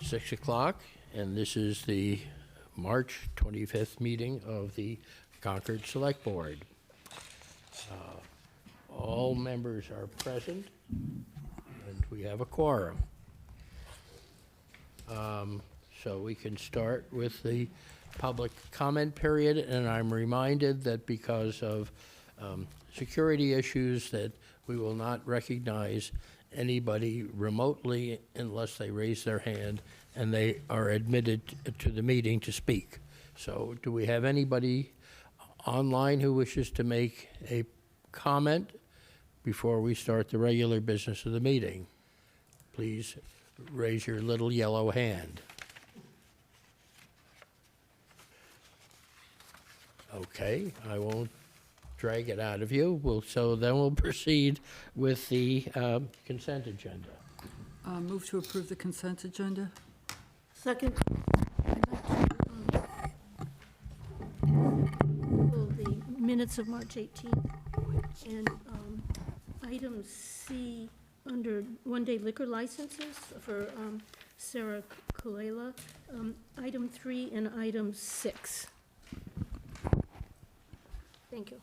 6 o'clock, and this is the March 25th meeting of the Concord Select Board. All members are present, and we have a quorum. So we can start with the public comment period, and I'm reminded that because of security issues that we will not recognize anybody remotely unless they raise their hand and they are admitted to the meeting to speak. So do we have anybody online who wishes to make a comment before we start the regular business of the meeting? Please raise your little yellow hand. Okay, I won't drag it out of you. So then we'll proceed with the consent agenda. Move to approve the consent agenda. Second. The minutes of March 18th and item C under one-day liquor licenses for Sarah Kulela, item 3 and item 6. Thank you.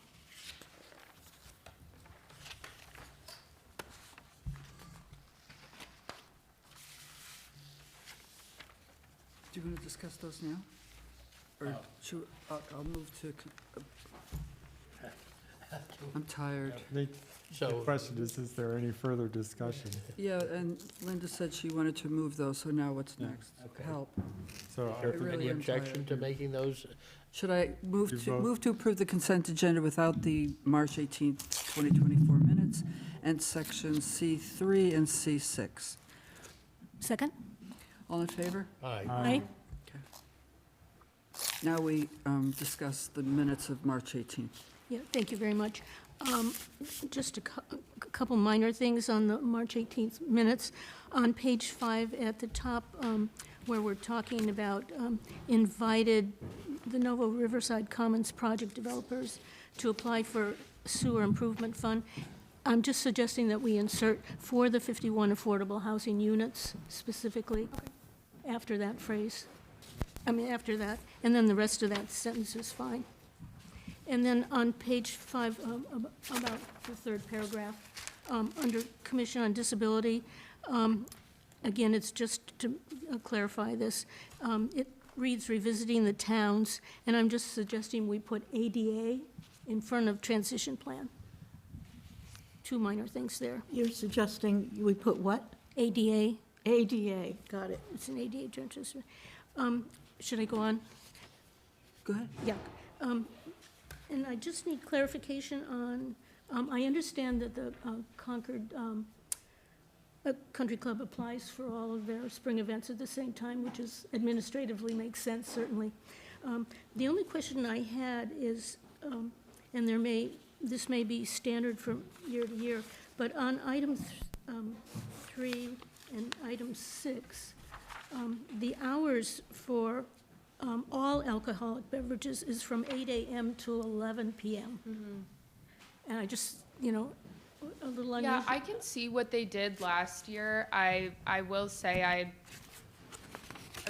Do you want to discuss those now? Or should, I'll move to, I'm tired. The So question is there any further discussion? Yeah, and Linda said she wanted to move those, so now what's next? Okay. Help. So I really any am objection tired. to making those? Should I You move vote. to approve the consent agenda without the March 18th, 2024 minutes and sections C3 and C6? Second? All in favor? Aye. Aye. Now we discuss the minutes of March 18th. Yeah, thank you very much. Just a couple minor things on the March 18th minutes. On page 5 at the top, where we're talking about invited the Novo Riverside Commons project developers to apply for sewer improvement fund. I'm just suggesting that we insert for the 51 affordable housing units specifically after that phrase. After that, and then the rest of that sentence is fine. And then on page 5, about the third paragraph, under Commission on Disability, again, it's just to clarify this. It reads revisiting the towns, and I'm just suggesting we put ADA in front of transition plan. Two minor things there. You're suggesting we put what? ADA, ADA, got it. it's an ADA transition. Should I go on? Go ahead. Yeah. And I just need clarification on, I understand that the Concord Country Club applies for all of their spring events at the same time, which is administratively makes sense, certainly. The only question I had is, and this may be standard from year to year, but on item 3 and item 6, the hours for all alcoholic beverages is from 8 a.m. to 11 p.m. And I just, a little unusual. Yeah, I can see what they did last year. I will say I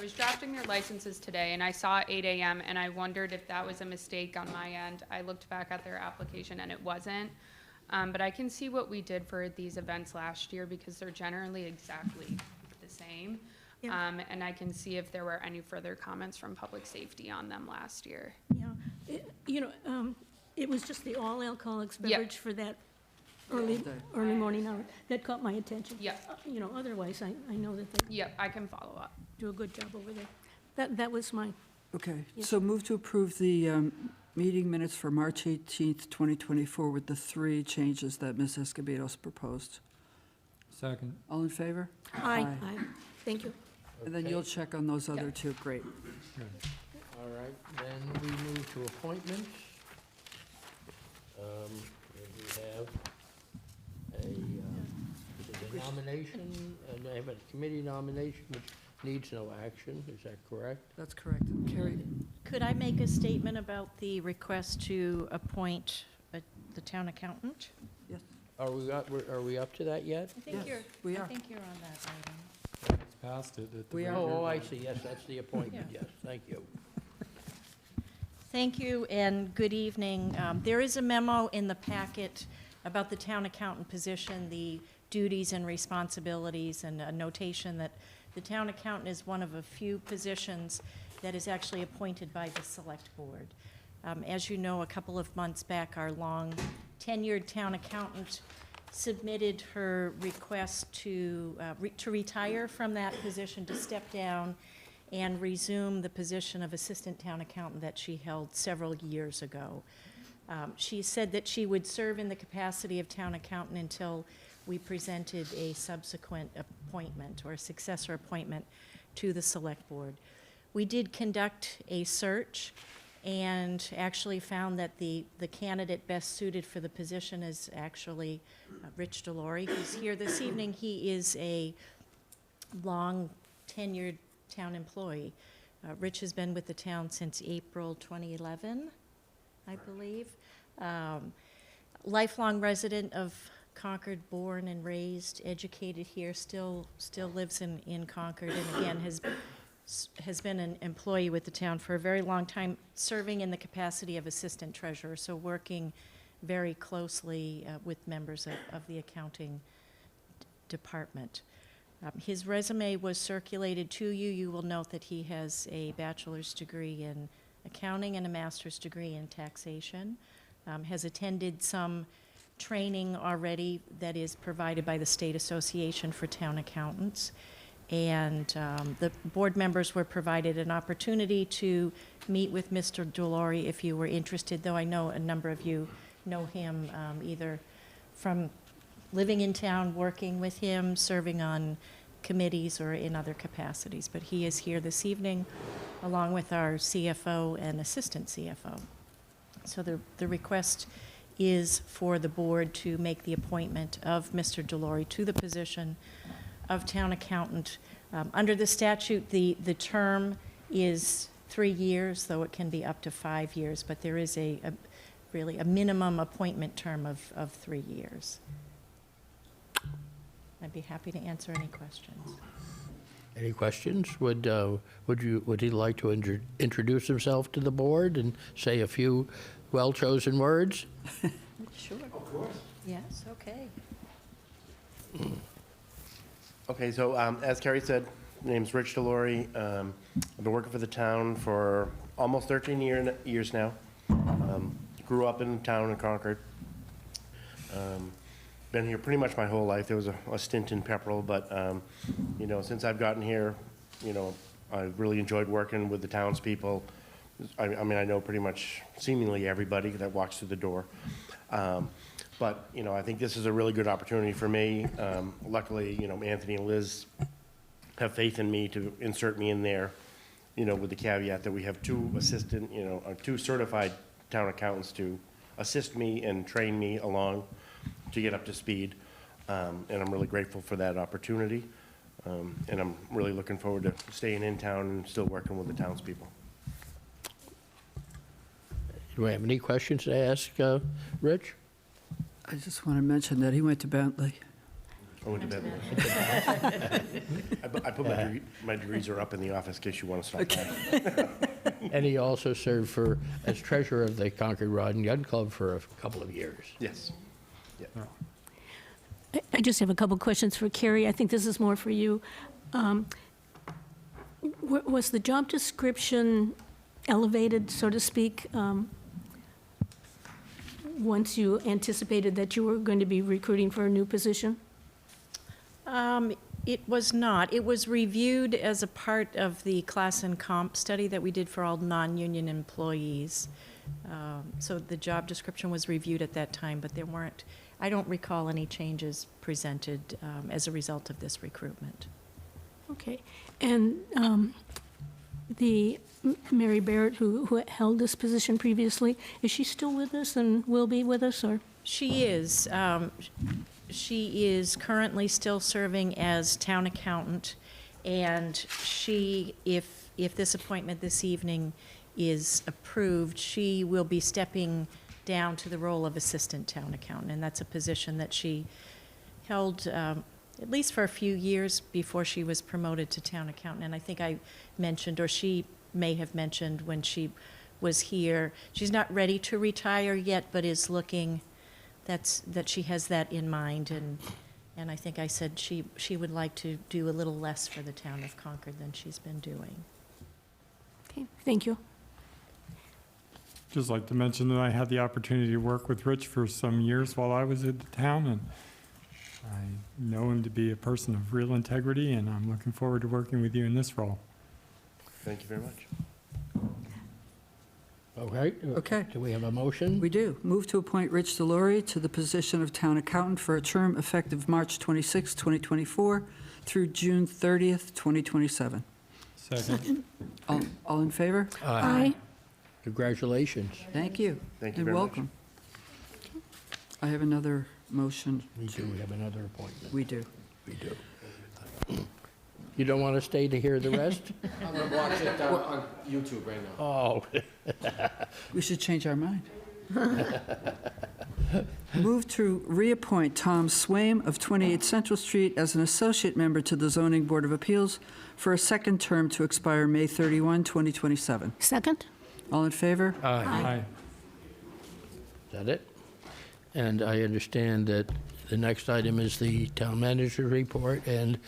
was drafting their licenses today, and I saw 8 a.m., and I wondered if that was a mistake on my end. I looked back at their application, and it wasn't. But I can see what we did for these events last year because they're generally exactly the same. Yeah. And I can see if there were any further comments from public safety on them last year. Yeah, it was just the all alcoholics Yep. beverage for that early morning hour that caught my attention. Yep. Otherwise, I know that they Yep, I can follow up. do a good job over there. That was my, Okay, Yes. so move to approve the meeting minutes for March 18th, 2024 with the 3 changes that Ms. Escobedo's proposed. Second. All in favor? aye, thank you. And then Okay. you'll check on those other Yeah. 2, great. All right, then we move to appointments. We have a nomination, and I have a committee nomination which needs no action, is that correct? That's correct. Carrie? Could I make a statement about the request to appoint the town accountant? Yes. Are we up to that yet? I think Yes, you're, we I are. think you're on that item. past it at the We very are. Oh, I end. see, yes, that's the appointment, yes, thank you. Thank you and good evening. There is a memo in the packet about the town accountant position, the duties and responsibilities, and a notation that the town accountant is one of a few positions that is actually appointed by the select board. As you know, a couple of months back, our long tenured town accountant submitted her request to retire from that position, to step down and resume the position of assistant town accountant that she held several years ago. She said that she would serve in the capacity of town accountant until we presented a subsequent appointment or successor appointment to the select board. We did conduct a search and actually found that the candidate best suited for the position is actually Rich Delory, who's here this evening. He is a long tenured town employee. Rich has been with the town since April 2011, I believe. Lifelong resident of Concord, born and raised, educated here, still lives in Concord, and again has been an employee with the town for a very long time, serving in the capacity of assistant treasurer, so working very closely with members of the accounting department. His resume was circulated to you. You will note that he has a bachelor's degree in accounting and a master's degree in taxation, has attended some training already that is provided by the State Association for Town Accountants. And the board members were provided an opportunity to meet with Mr. Delory if you were interested, though I know a number of you know him either from living in town, working with him, serving on committees, or in other capacities. But he is here this evening, along with our CFO and assistant CFO. So the request is for the board to make the appointment of Mr. Delory to the position of town accountant. Under the statute, the term is 3 years, though it can be up to 5 years, but there is really a minimum appointment term of 3 years. I'd be happy to answer any questions. Any questions? Would he like to introduce himself to the board and say a few well-chosen words? Sure. Of course. Yes, okay. Okay, so as Carrie said, my name's Rich Delory. I've been working for the town for almost 13 years now. Grew up in town in Concord. Been here pretty much my whole life. There was a stint in Pepperell, but since I've gotten here, I've really enjoyed working with the townspeople. I mean, I know pretty much seemingly everybody that walks through the door. But I think this is a really good opportunity for me. Luckily, Anthony and Liz have faith in me to insert me in there, with the caveat that we have two certified town accountants to assist me and train me along to get up to speed. And I'm really grateful for that opportunity. And I'm really looking forward to staying in town and still working with the townspeople. Do we have any questions to ask Rich? I just want to mention that he went to Bentley. I went to bed. I put my degrees are up in the office in case you want to stop by. And he also served as treasurer of the Concord Rod and Gun Club for a couple of years. Yes. Yeah. I just have a couple questions for Carrie. I think this is more for you. Was the job description elevated, so to speak, once you anticipated that you were going to be recruiting for a new position? It was not. It was reviewed as a part of the class and comp study that we did for all non-union employees. So the job description was reviewed at that time, but I don't recall any changes presented as a result of this recruitment. Okay. And the Mary Barrett, who held this position previously, is she still with us and will be with us, or? She is. She is currently still serving as town accountant, and if this appointment this evening is approved, she will be stepping down to the role of assistant town accountant, and that's a position that she held at least for a few years before she was promoted to town accountant. And I think I mentioned, or she may have mentioned when she was here, she's not ready to retire yet, but is looking, that she has that in mind. And I think I said she would like to do a little less for the town of Concord than she's been doing. Okay, thank you. Just like to mention that I had the opportunity to work with Rich for some years while I was at the town, and I know him to be a person of real integrity, and I'm looking forward to working with you in this role. Thank you very much. Okay. Okay. Do we have a motion? We do. Move to appoint Rich Delory to the position of town accountant for a term effective March 26, 2024 through June 30th, 2027. Second. All in favor? Aye. Congratulations. Thank you. Thank you And very much. welcome. I have another motion. We do have another appointment. We do. We do. You don't want to stay to hear the rest? I'm gonna watch it on YouTube right now. Oh, We should change our mind. Move to reappoint Tom Swaim of 28 Central Street as an associate member to the Zoning Board of Appeals for a second term to expire May 31, 2027. Second? All in favor? Aye. Is that it? And I understand that the next item is the town manager's report, and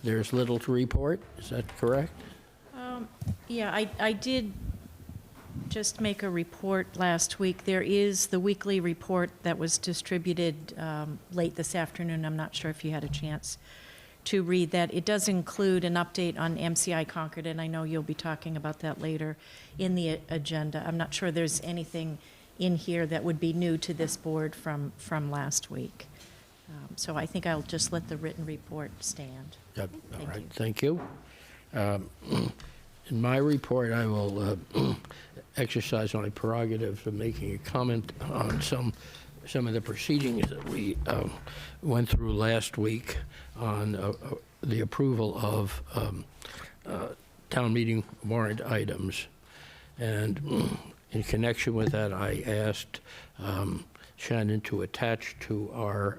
there's little to report. Is that correct? Yeah, I did just make a report last week. There is the weekly report that was distributed late this afternoon. I'm not sure if you had a chance to read that. It does include an update on MCI Concord, and I know you'll be talking about that later in the agenda. I'm not sure there's anything in here that would be new to this board from last week. So I think I'll just let the written report stand. Yep, all Thank right, you. thank you. In my report, I will exercise my prerogative of making a comment on some of the proceedings that we went through last week on the approval of town meeting warrant items. And in connection with that, I asked Shannon to attach to our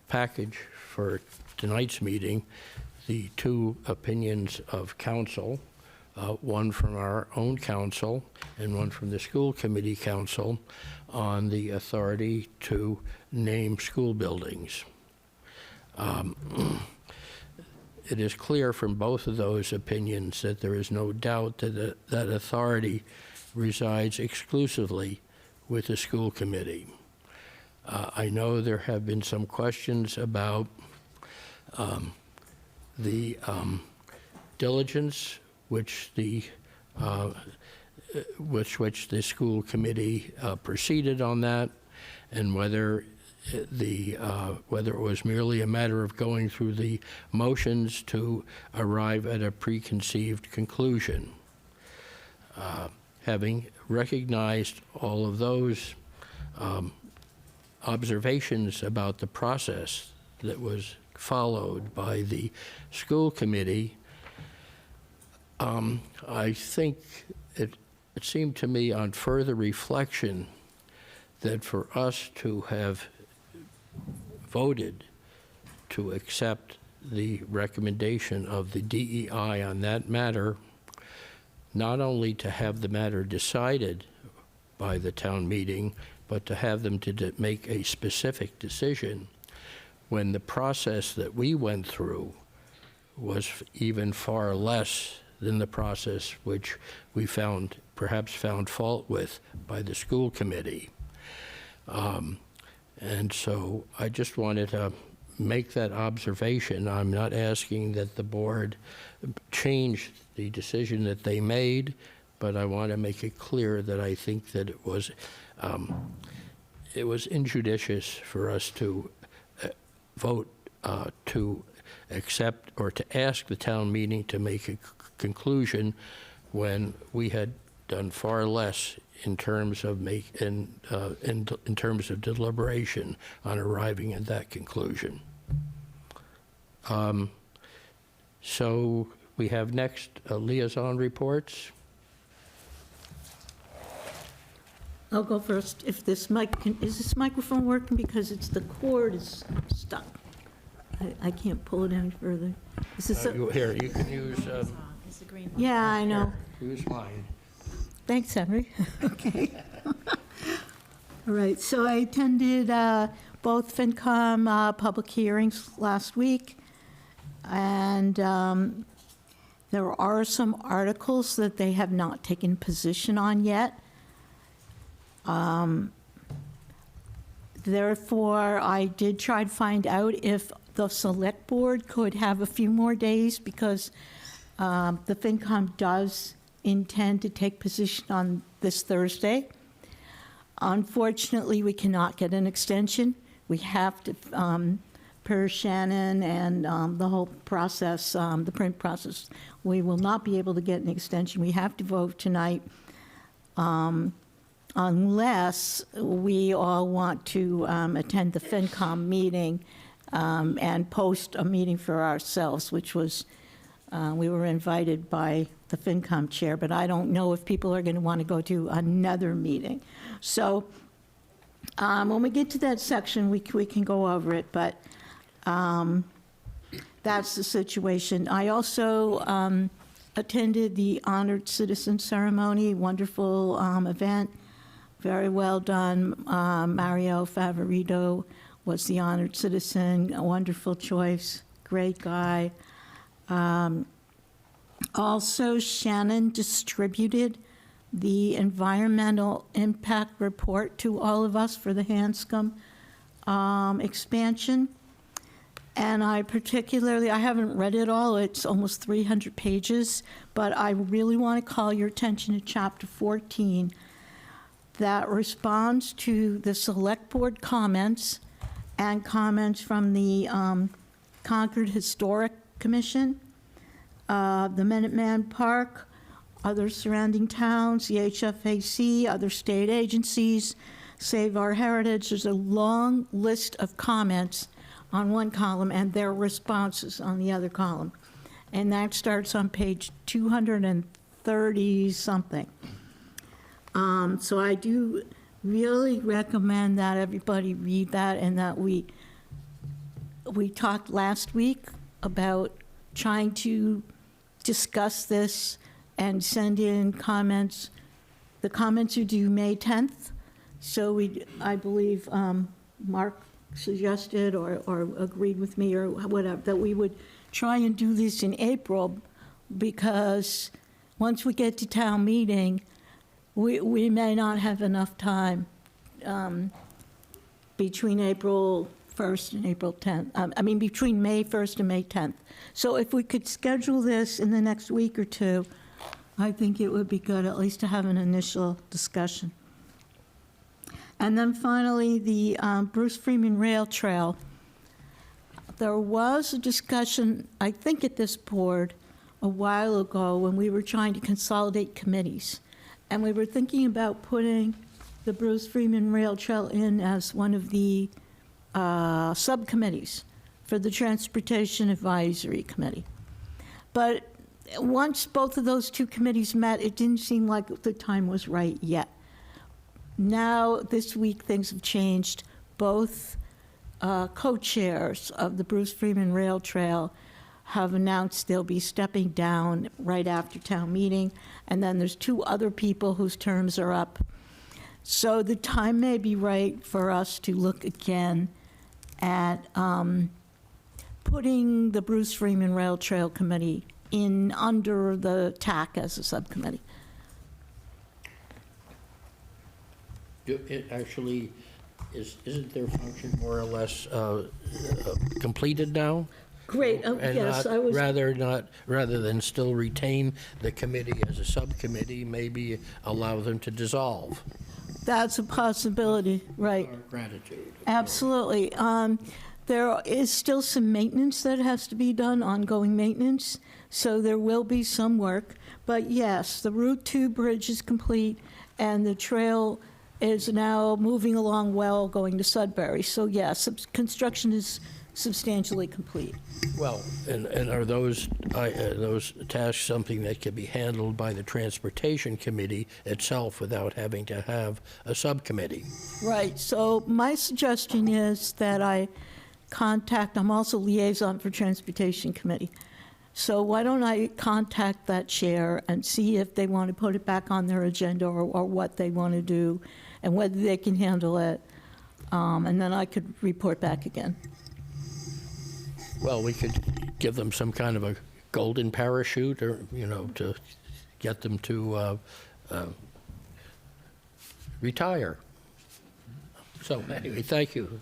package for tonight's meeting the two opinions of council, one from our own council and one from the school committee council on the authority to name school buildings. It is clear from both of those opinions that there is no doubt that that authority resides exclusively with the school committee. I know there have been some questions about the diligence which the which the school committee proceeded on that, and whether it was merely a matter of going through the motions to arrive at a preconceived conclusion. Having recognized all of those observations about the process that was followed by the school committee, I think it seemed to me on further reflection that for us to have voted to accept the recommendation of the DEI on that matter, not only to have the matter decided by the town meeting, but to have them to make a specific decision when the process that we went through was even far less than the process which we perhaps found fault with by the school committee. And so I just wanted to make that observation. I'm not asking that the board change the decision that they made, but I want to make it clear that I think that it was injudicious for us to vote to accept or to ask the town meeting to make a conclusion when we had done far less in terms of in terms of deliberation on arriving at that conclusion. So we have next liaison reports. I'll go first. If this is this microphone working? Because the cord is stuck. I can't pull it any further. This is, Here, you can use, It's the green one. yeah, I know. use mine. Thanks, Henry. Okay. All right, so I attended both FinCom public hearings last week, and there are some articles that they have not taken position on yet. Therefore, I did try to find out if the Select Board could have a few more days, because the FinCom does intend to take position on this Thursday. Unfortunately, we cannot get an extension. We have to, per Shannon and the whole process, the print process, we will not be able to get an extension. We have to vote tonight, unless we all want to attend the FinCom meeting and post a meeting for ourselves, which was, we were invited by the FinCom chair, but I don't know if people are going to want to go to another meeting. So when we get to that section, we can go over it, but that's the situation. I also attended the Honored Citizen Ceremony, wonderful event, very well done. Mario Favorito was the Honored Citizen, a wonderful choice, great guy. Also, Shannon distributed the environmental impact report to all of us for the Hanscom expansion. And I haven't read it all, it's almost 300 pages, but I really want to call your attention to chapter 14 that responds to the Select Board comments and comments from the Concord Historic Commission, the Minuteman Park, other surrounding towns, the HFAC, other state agencies, Save Our Heritage. There's a long list of comments on one column and their responses on the other column. And that starts on page 230-something. So I do really recommend that everybody read that, and that we talked last week about trying to discuss this and send in comments. The comments are due May 10th. So I believe Mark suggested or agreed with me or whatever, that we would try and do this in April, because once we get to town meeting, we may not have enough time between April 1st and April 10th. Between May 1st and May 10th. So if we could schedule this in the next week or two, I think it would be good at least to have an initial discussion. And then finally, the Bruce Freeman Rail Trail. There was a discussion, I think at this board, a while ago when we were trying to consolidate committees. And we were thinking about putting the Bruce Freeman Rail Trail in as one of the subcommittees for the Transportation Advisory Committee. But once both of those two committees met, it didn't seem like the time was right yet. Now, this week, things have changed. Both co-chairs of the Bruce Freeman Rail Trail have announced they'll be stepping down right after town meeting, and then there's two other people whose terms are up. So the time may be right for us to look again at putting the Bruce Freeman Rail Trail Committee in under the TAC as a subcommittee. It actually isn't their function more or less completed now? Great, And yes, not- I was. rather than still retain the committee as a subcommittee, maybe allow them to dissolve. That's a possibility, right. Our gratitude. Absolutely. There is still some maintenance that has to be done, ongoing maintenance, so there will be some work. But yes, the Route 2 bridge is complete, and the trail is now moving along well, going to Sudbury. So yes, construction is substantially complete. Well, and are those tasks something that can be handled by the Transportation Committee itself without having to have a subcommittee? Right, so my suggestion is that I I'm also liaison for Transportation Committee. So why don't I contact that chair and see if they want to put it back on their agenda or what they want to do and whether they can handle it. And then I could report back again. Well, we could give them some kind of a golden parachute or, to get them to retire. So anyway, thank you.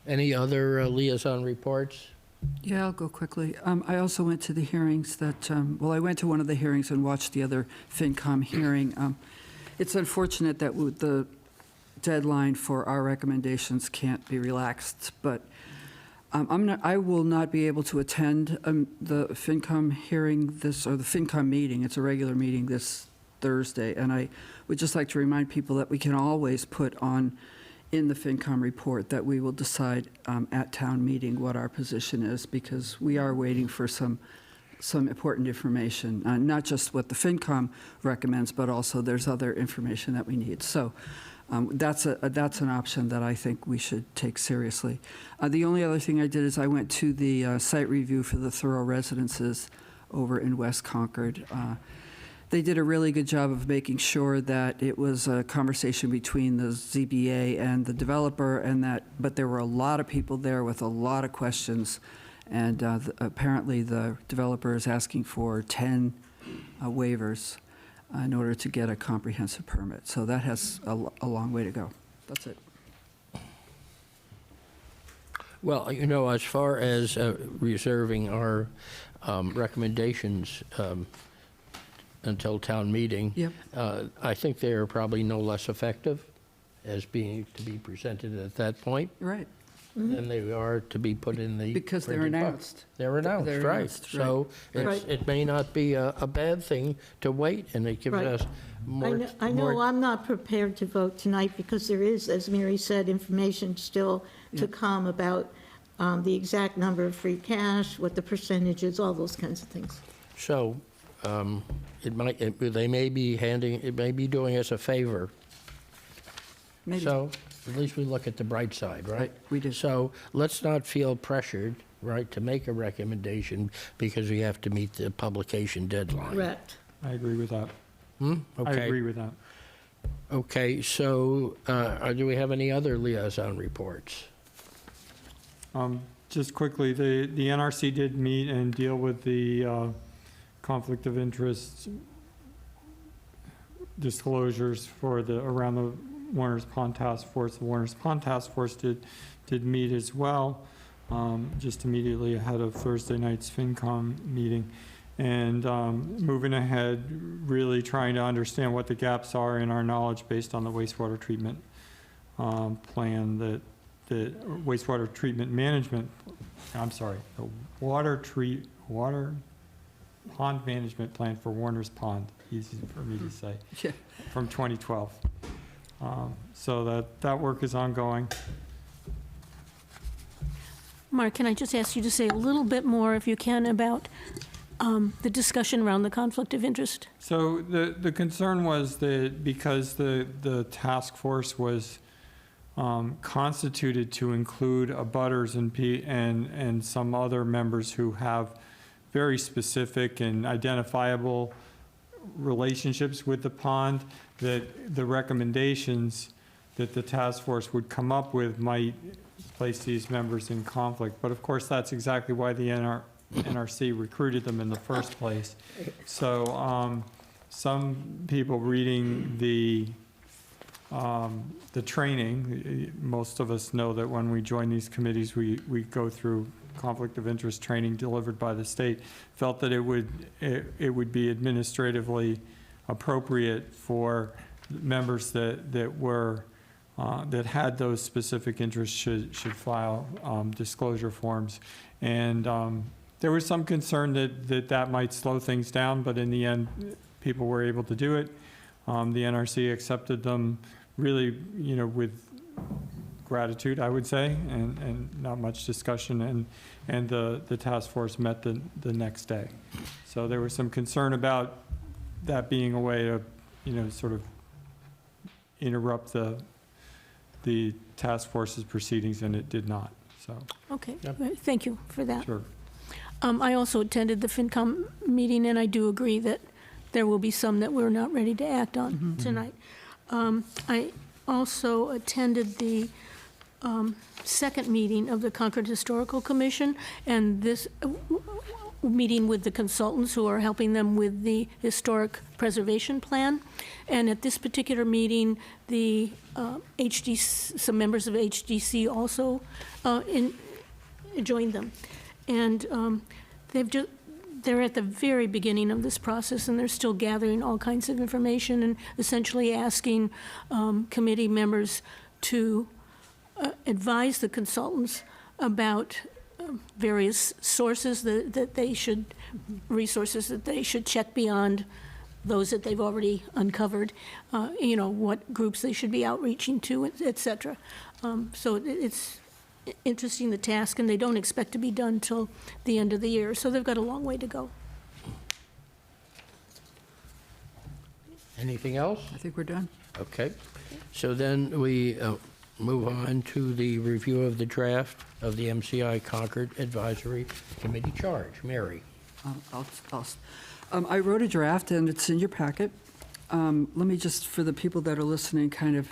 Any other liaison reports? Yeah, I'll go quickly. I also went to the hearings that, I went to one of the hearings and watched the other FinCom hearing. It's unfortunate that the deadline for our recommendations can't be relaxed, but I will not be able to attend the FinCom hearing the FinCom meeting. It's a regular meeting this Thursday, and I would just like to remind people that we can always put on in the FinCom report that we will decide at town meeting what our position is, because we are waiting for some important information, not just what the FinCom recommends, but also there's other information that we need. So that's an option that I think we should take seriously. The only other thing I did is I went to the site review for the Thoreau residences over in West Concord. They did a really good job of making sure that it was a conversation between the ZBA and the developer, but there were a lot of people there with a lot of questions, and apparently the developer is asking for 10 waivers in order to get a comprehensive permit. So that has a long way to go. That's it. Well, as far as reserving our recommendations until town meeting, Yep. I think they are probably no less effective as being to be presented at that point Right. than they are to be put in the Because they're printed book. announced. They're announced, They're right. announced, So Right. it may not be a bad thing to wait, and it gives Right. us more. I know more- I'm not prepared to vote tonight because there is, as Mary said, information still to come about the exact number of free cash, what the percentage is, all those kinds of things. So they may be doing us a favor. Maybe. So at least we look at the bright side, right? Right, we do. So let's not feel pressured, right, to make a recommendation because we have to meet the publication deadline. Correct. I agree with that. I Okay. agree with that. Okay, so do we have any other liaison reports? Just quickly, the NRC did meet and deal with the conflict of interest disclosures around the Warner's Pond Task Force. The Warner's Pond Task Force did meet as well, just immediately ahead of Thursday night's FinCom meeting. And moving ahead, really trying to understand what the gaps are in our knowledge based on the wastewater treatment plan that the wastewater treatment management, the water pond management plan for Warner's Pond, easy for me to say, Yeah. from 2012. So that work is ongoing. Mark, can I just ask you to say a little bit more, if you can, about the discussion around the conflict of interest? So the concern was that because the task force was constituted to include abutters and some other members who have very specific and identifiable relationships with the pond, that the recommendations that the task force would come up with might place these members in conflict. But of course, that's exactly why the NRC recruited them in the first place. So some people reading the training, most of us know that when we join these committees, we go through conflict of interest training delivered by the state, felt that it would be administratively appropriate for members that had those specific interests should file disclosure forms. And there was some concern that might slow things down, but in the end, people were able to do it. The NRC accepted them really, with gratitude, I would say, and not much discussion, and the task force met the next day. So there was some concern about that being a way to, sort of interrupt the task force's proceedings, and it did not. So, Okay, Yep. thank you for that. sure. I also attended the FinCom meeting, and I do agree that there will be some that we're not ready to act on tonight. I also attended the second meeting of the Concord Historical Commission, and this meeting with the consultants who are helping them with the historic preservation plan. And at this particular meeting, the some members of HDC also joined them. And they're at the very beginning of this process, and they're still gathering all kinds of information and essentially asking committee members to advise the consultants about various sources that they should, resources that they should check beyond those that they've already uncovered, what groups they should be outreaching to, et cetera. So it's interesting, the task, and they don't expect to be done till the end of the year, so they've got a long way to go. Anything else? I think we're done. Okay. So then we move on to the review of the draft of the MCI Concord Advisory Committee charge. Mary? I wrote a draft, and it's in your packet. Let me just, for the people that are listening, kind of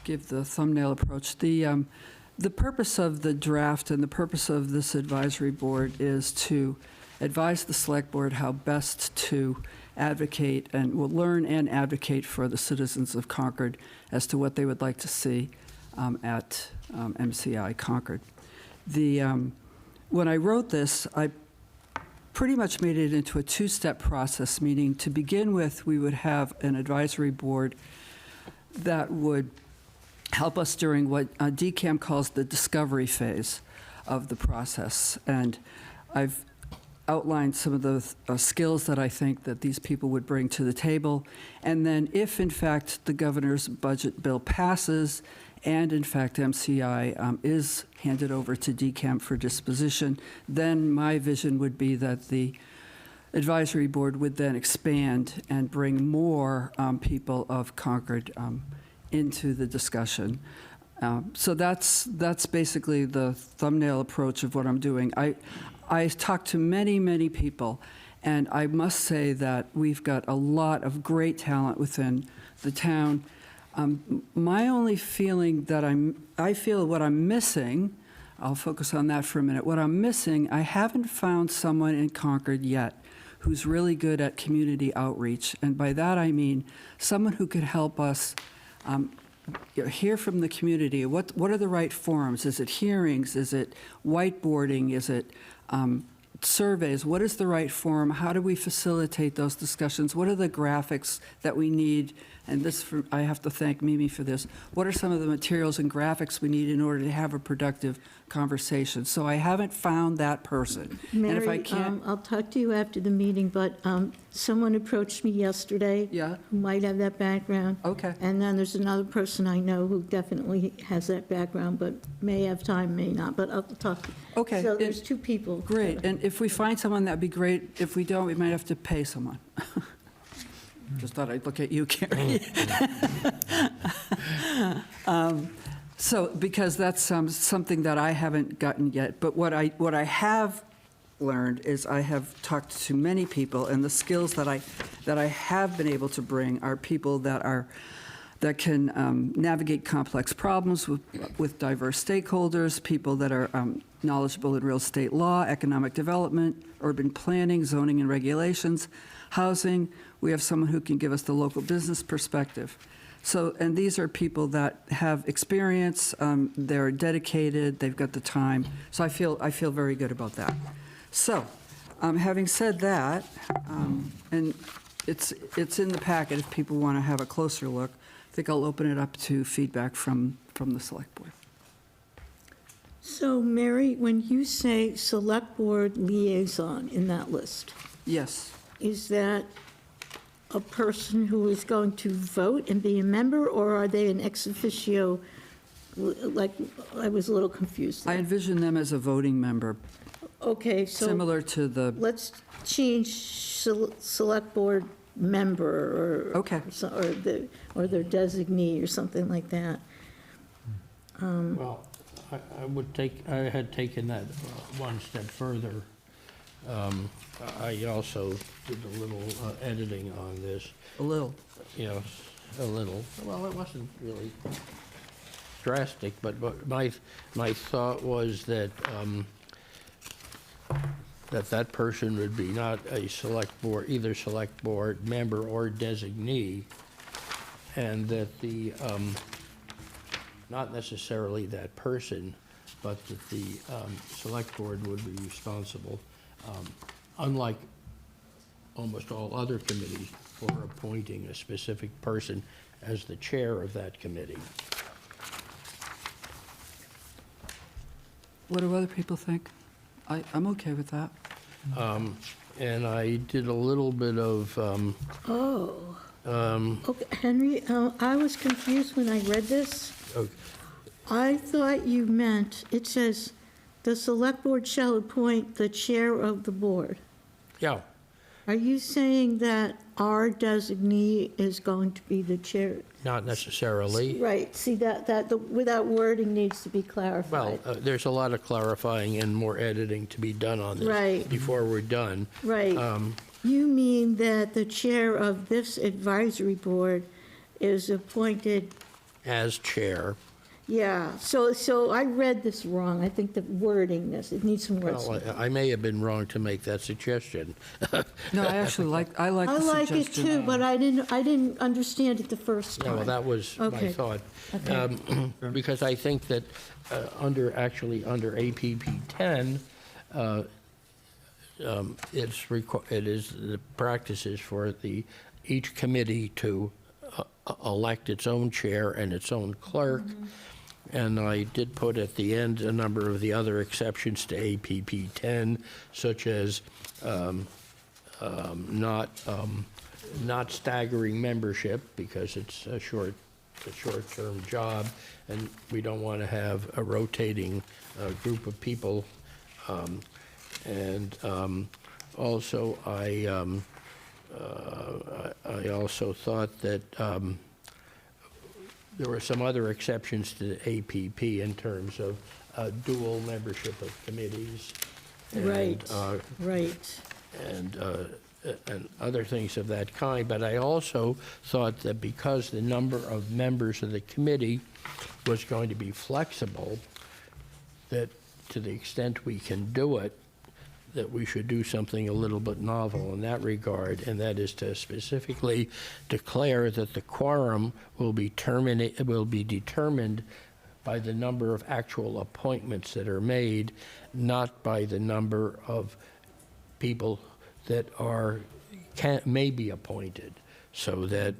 give the thumbnail approach. The purpose of the draft and the purpose of this advisory board is to advise the select board how best to advocate and will learn and advocate for the citizens of Concord as to what they would like to see at MCI Concord. When I wrote this, I pretty much made it into a two-step process, meaning to begin with, we would have an advisory board that would help us during what DCAM calls the discovery phase of the process. And I've outlined some of the skills that I think that these people would bring to the table. And then if, in fact, the governor's budget bill passes, and in fact MCI is handed over to DCAM for disposition, then my vision would be that the advisory board would then expand and bring more people of Concord into the discussion. So that's basically the thumbnail approach of what I'm doing. I talked to many, many people, and I must say that we've got a lot of great talent within the town. My only feeling that I feel what I'm missing, I'll focus on that for a minute. What I'm missing, I haven't found someone in Concord yet who's really good at community outreach. And by that I mean someone who could help us hear from the community. What are the right forums? Is it hearings? Is it whiteboarding? Is it surveys? What is the right forum? How do we facilitate those discussions? What are the graphics that we need? And this, I have to thank Mimi for this. What are some of the materials and graphics we need in order to have a productive conversation? So I haven't found that person. And if I Mary, can't, I'll talk to you after the meeting, but someone approached me yesterday. Yeah. Who might have that background. Okay. And then there's another person I know who definitely has that background, but may have time, may not, but I'll talk. Okay. So there's two people. Great, and if we find someone, that'd be great. If we don't, we might have to pay someone. Just thought I'd look at you, Carrie. So, because that's something that I haven't gotten yet, but what I have learned is I have talked to many people, and the skills that I have been able to bring are people that can navigate complex problems with diverse stakeholders, people that are knowledgeable in real estate law, economic development, urban planning, zoning and regulations, housing. We have someone who can give us the local business perspective. So, and these are people that have experience, they're dedicated, they've got the time. So I feel very good about that. So, having said that, and it's in the packet if people want to have a closer look, I think I'll open it up to feedback from the select board. So Mary, when you say select board liaison in that list, Yes. is that a person who is going to vote and be a member, or are they an ex officio? Like, I was a little confused I there. envision them as a voting member, Okay, so similar to the, let's change select board member Okay. or their designee or something like that. Well, I had taken that one step further. I also did a little editing on this, A little. you know, a little. Well, it wasn't really drastic, but my thought was that, that person would be not a select board, either select board member or designee, and that the, not necessarily that person, but that the select board would be responsible, unlike almost all other committees, for appointing a specific person as the chair of that committee. What do other people think? I'm okay with that. And I did a little bit of, Oh, okay, Henry, I was confused when I read this. okay, I thought you meant, it says, "The select board shall appoint the chair of the board." yeah, Are you saying that our designee is going to be the chair? not necessarily. Right, see, that wording needs to be clarified. Well, there's a lot of clarifying and more editing to be done on this. Right. Before we're done. Right. You mean that the chair of this advisory board is appointed, As chair. yeah, so I read this wrong. I think the wording, it needs some words. Well, I may have been wrong to make that suggestion. No, I actually like I the like it suggestion. too, but I didn't understand it the first Yeah, well, time. that was my Okay. thought. Okay. Because I think that under APP 10, it is the practices for each committee to elect its own chair and its own clerk. And I did put at the end a number of the other exceptions to APP 10, such as not staggering membership, because it's a short-term job, and we don't want to have a rotating group of people. Also, I also thought that there were some other exceptions to the APP in terms of dual membership of committees. Right, And, right. and other things of that kind. But I also thought that because the number of members of the committee was going to be flexible, that to the extent we can do it, that we should do something a little bit novel in that regard, and that is to specifically declare that the quorum will be determined by the number of actual appointments that are made, not by the number of people that may be appointed. So that,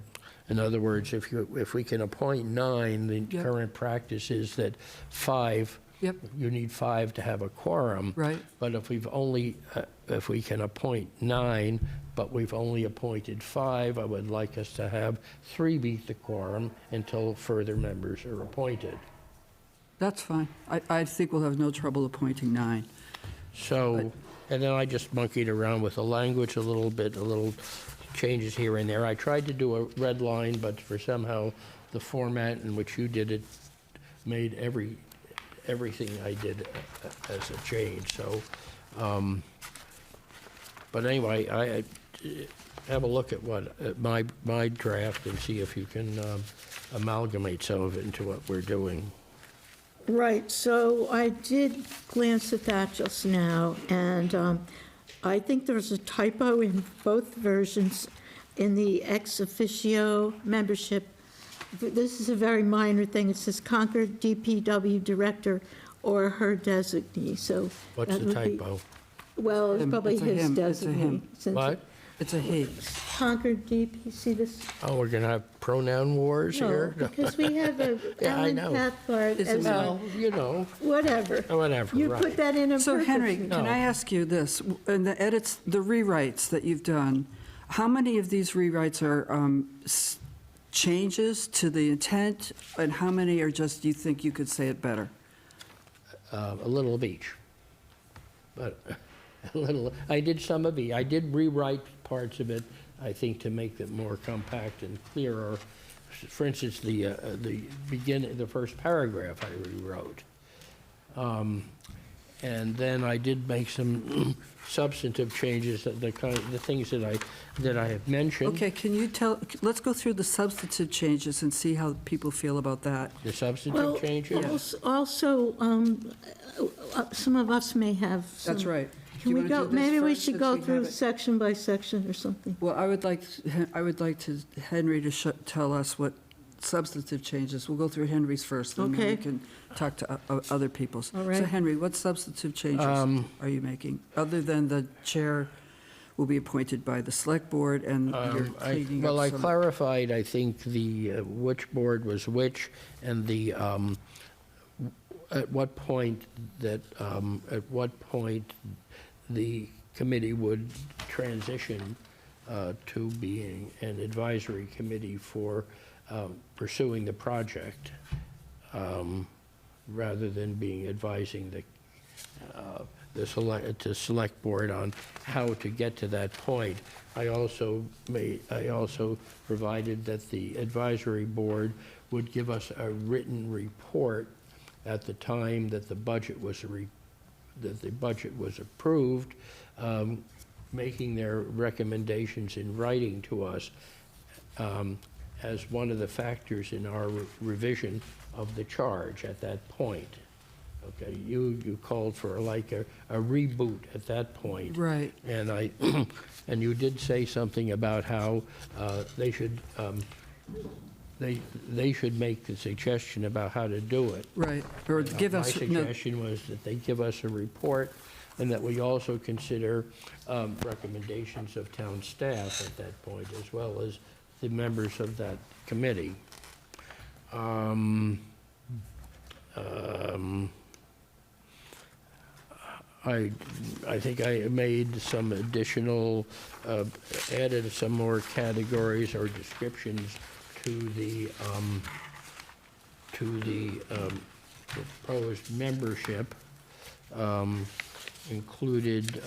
in other words, if we can appoint 9, the Yep. current practice is that 5. Yep. You need 5 to have a quorum. Right. But if if we can appoint 9, but we've only appointed 5, I would like us to have 3 beat the quorum until further members are appointed. That's fine. I think we'll have no trouble appointing 9. So, and then I just monkeyed around with the language a little bit, a little changes here and there. I tried to do a red line, but for somehow the format in which you did it made everything I did as a change, so, but anyway, I have a look at my draft and see if you can amalgamate some of it into what we're doing. Right, so I did glance at that just now, and I think there's a typo in both versions in the ex officio membership. This is a very minor thing. It says Concord DPW director or her designee, so. What's that the would be- typo? Well, it's Him. probably It's a his him. It's a designee. him. since What? It's a he. Concord DP, see this? Oh, we're gonna have pronoun wars No, here? because we have a Yeah, I Alan know. Cathcart Is it as Well, our, you know, whatever. whatever, You put right. that in on So purpose. Henry, can No. I ask you this? In the edits, the rewrites that you've done, how many of these rewrites are changes to the intent, and how many are just, you think you could say it better? A little of each. But a little, I did some of each. I did rewrite parts of it, I think, to make it more compact and clearer. For instance, the beginning, the first paragraph I rewrote. And then I did make some substantive changes, the things that I have mentioned. Okay, can you let's go through the substantive changes and see how people feel about that. The substantive changes? Also, some of us may have some. That's right. Can we go, maybe we should go through it. section by section or something. Well, I would like Henry to tell us what substantive changes. We'll go through Henry's first, and then we Okay. can talk to other people's. All right. So Henry, what substantive changes are you making? Other than the chair will be appointed by the select board and you're cleaning up Well, I some. clarified, I think, the which board was which, and the, at what point the committee would transition to being an advisory committee for pursuing the project, rather than being advising the select board on how to get to that point. I also provided that the advisory board would give us a written report at the time that the budget was approved, making their recommendations in writing to us, as one of the factors in our revision of the charge at that point. Okay, you called for like a reboot at that point. Right. And and you did say something about how they should make the suggestion about how to do it. Right, or give My us. suggestion was that they give us a report, and that we also consider recommendations of town staff at that point, as well as the members of that committee. I think I made some additional, added some more categories or descriptions to the proposed membership, included,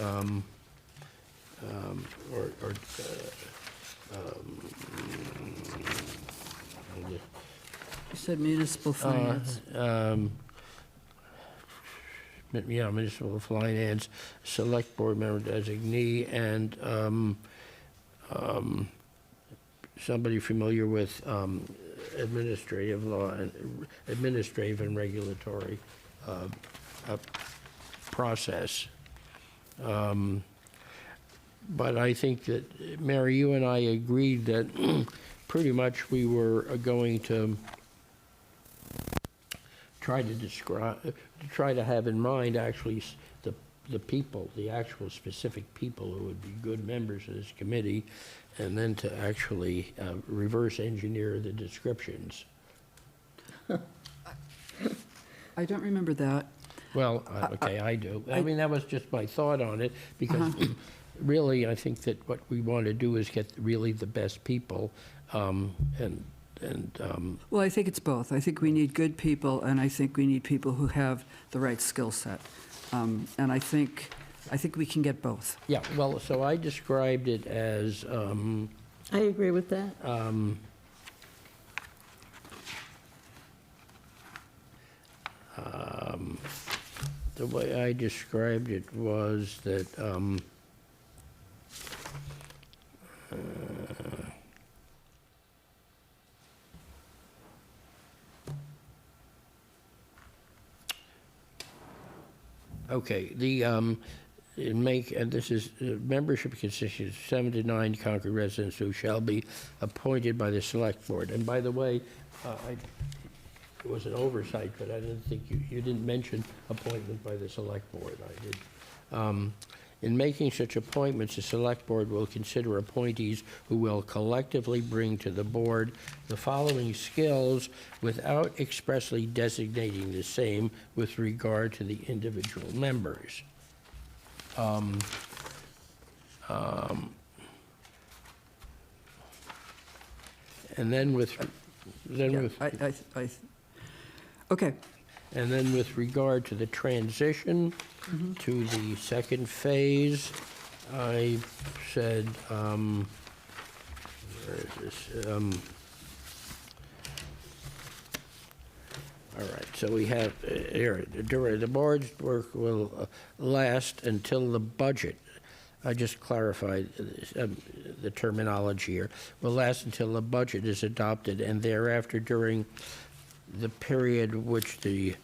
You said municipal finance. Municipal finance, select board member designee, and somebody familiar with administrative law and administrative and regulatory process. But I think that, Mary, you and I agreed that pretty much we were going to try to have in mind actually the people, the actual specific people who would be good members of this committee, and then to actually reverse engineer the descriptions. I don't remember that. Well, okay, I do. I mean, that was just my thought on it, because really, I think that what we want to do is get really the best people, Well, I think it's both. I think we need good people, and I think we need people who have the right skill set. And I think we can get both. yeah, well, so I described it as, I agree with that. the way I described it was that, okay, and this is, membership consists of 7 to 9 Concord residents who shall be appointed by the select board. And by the way, it was an oversight, but I didn't think you didn't mention appointment by the select board. I did. In making such appointments, the select board will consider appointees who will collectively bring to the board the following skills without expressly designating the same with regard to the individual members. And then Okay, And then with regard to the transition to the second phase, I said, where is this? All right, so we have, here, the board's work will last until the budget, I just clarified the terminology here, will last until the budget is adopted, and thereafter during the period which the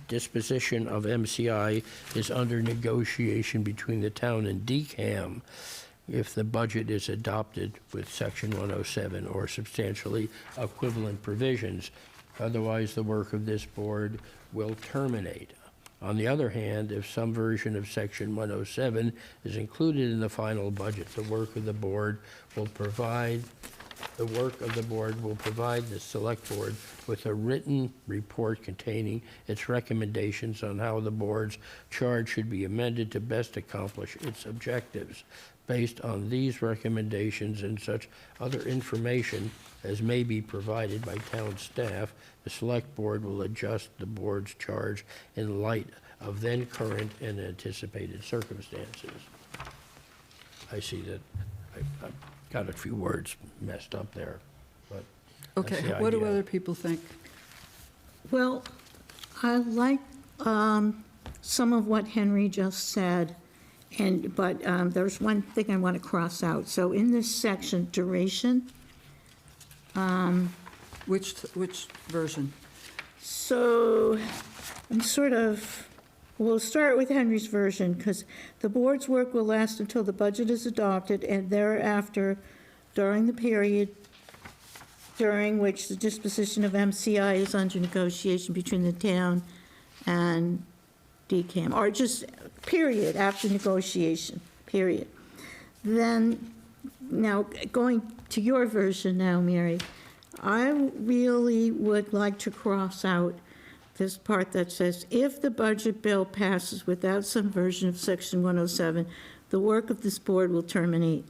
disposition of MCI is under negotiation between the town and DCAM, if the budget is adopted with Section 107 or substantially equivalent provisions. Otherwise, the work of this board will terminate. On the other hand, if some version of Section 107 is included in the final budget, the work of the board will provide the select board with a written report containing its recommendations on how the board's charge should be amended to best accomplish its objectives. Based on these recommendations and such other information as may be provided by town staff, the select board will adjust the board's charge in light of then current and anticipated circumstances. I see that I've got a few words messed up there, but that's Okay, the what do idea. other people think? Well, I like some of what Henry just said, but there's one thing I want to cross out. So in this section, duration, Which version? so we'll start with Henry's version, because the board's work will last until the budget is adopted, and thereafter, during the period during which the disposition of MCI is under negotiation between the town and DCAM, or just period, after negotiation, period. Then, now, going to your version now, Mary, I really would like to cross out this part that says, if the budget bill passes without some version of Section 107, the work of this board will terminate.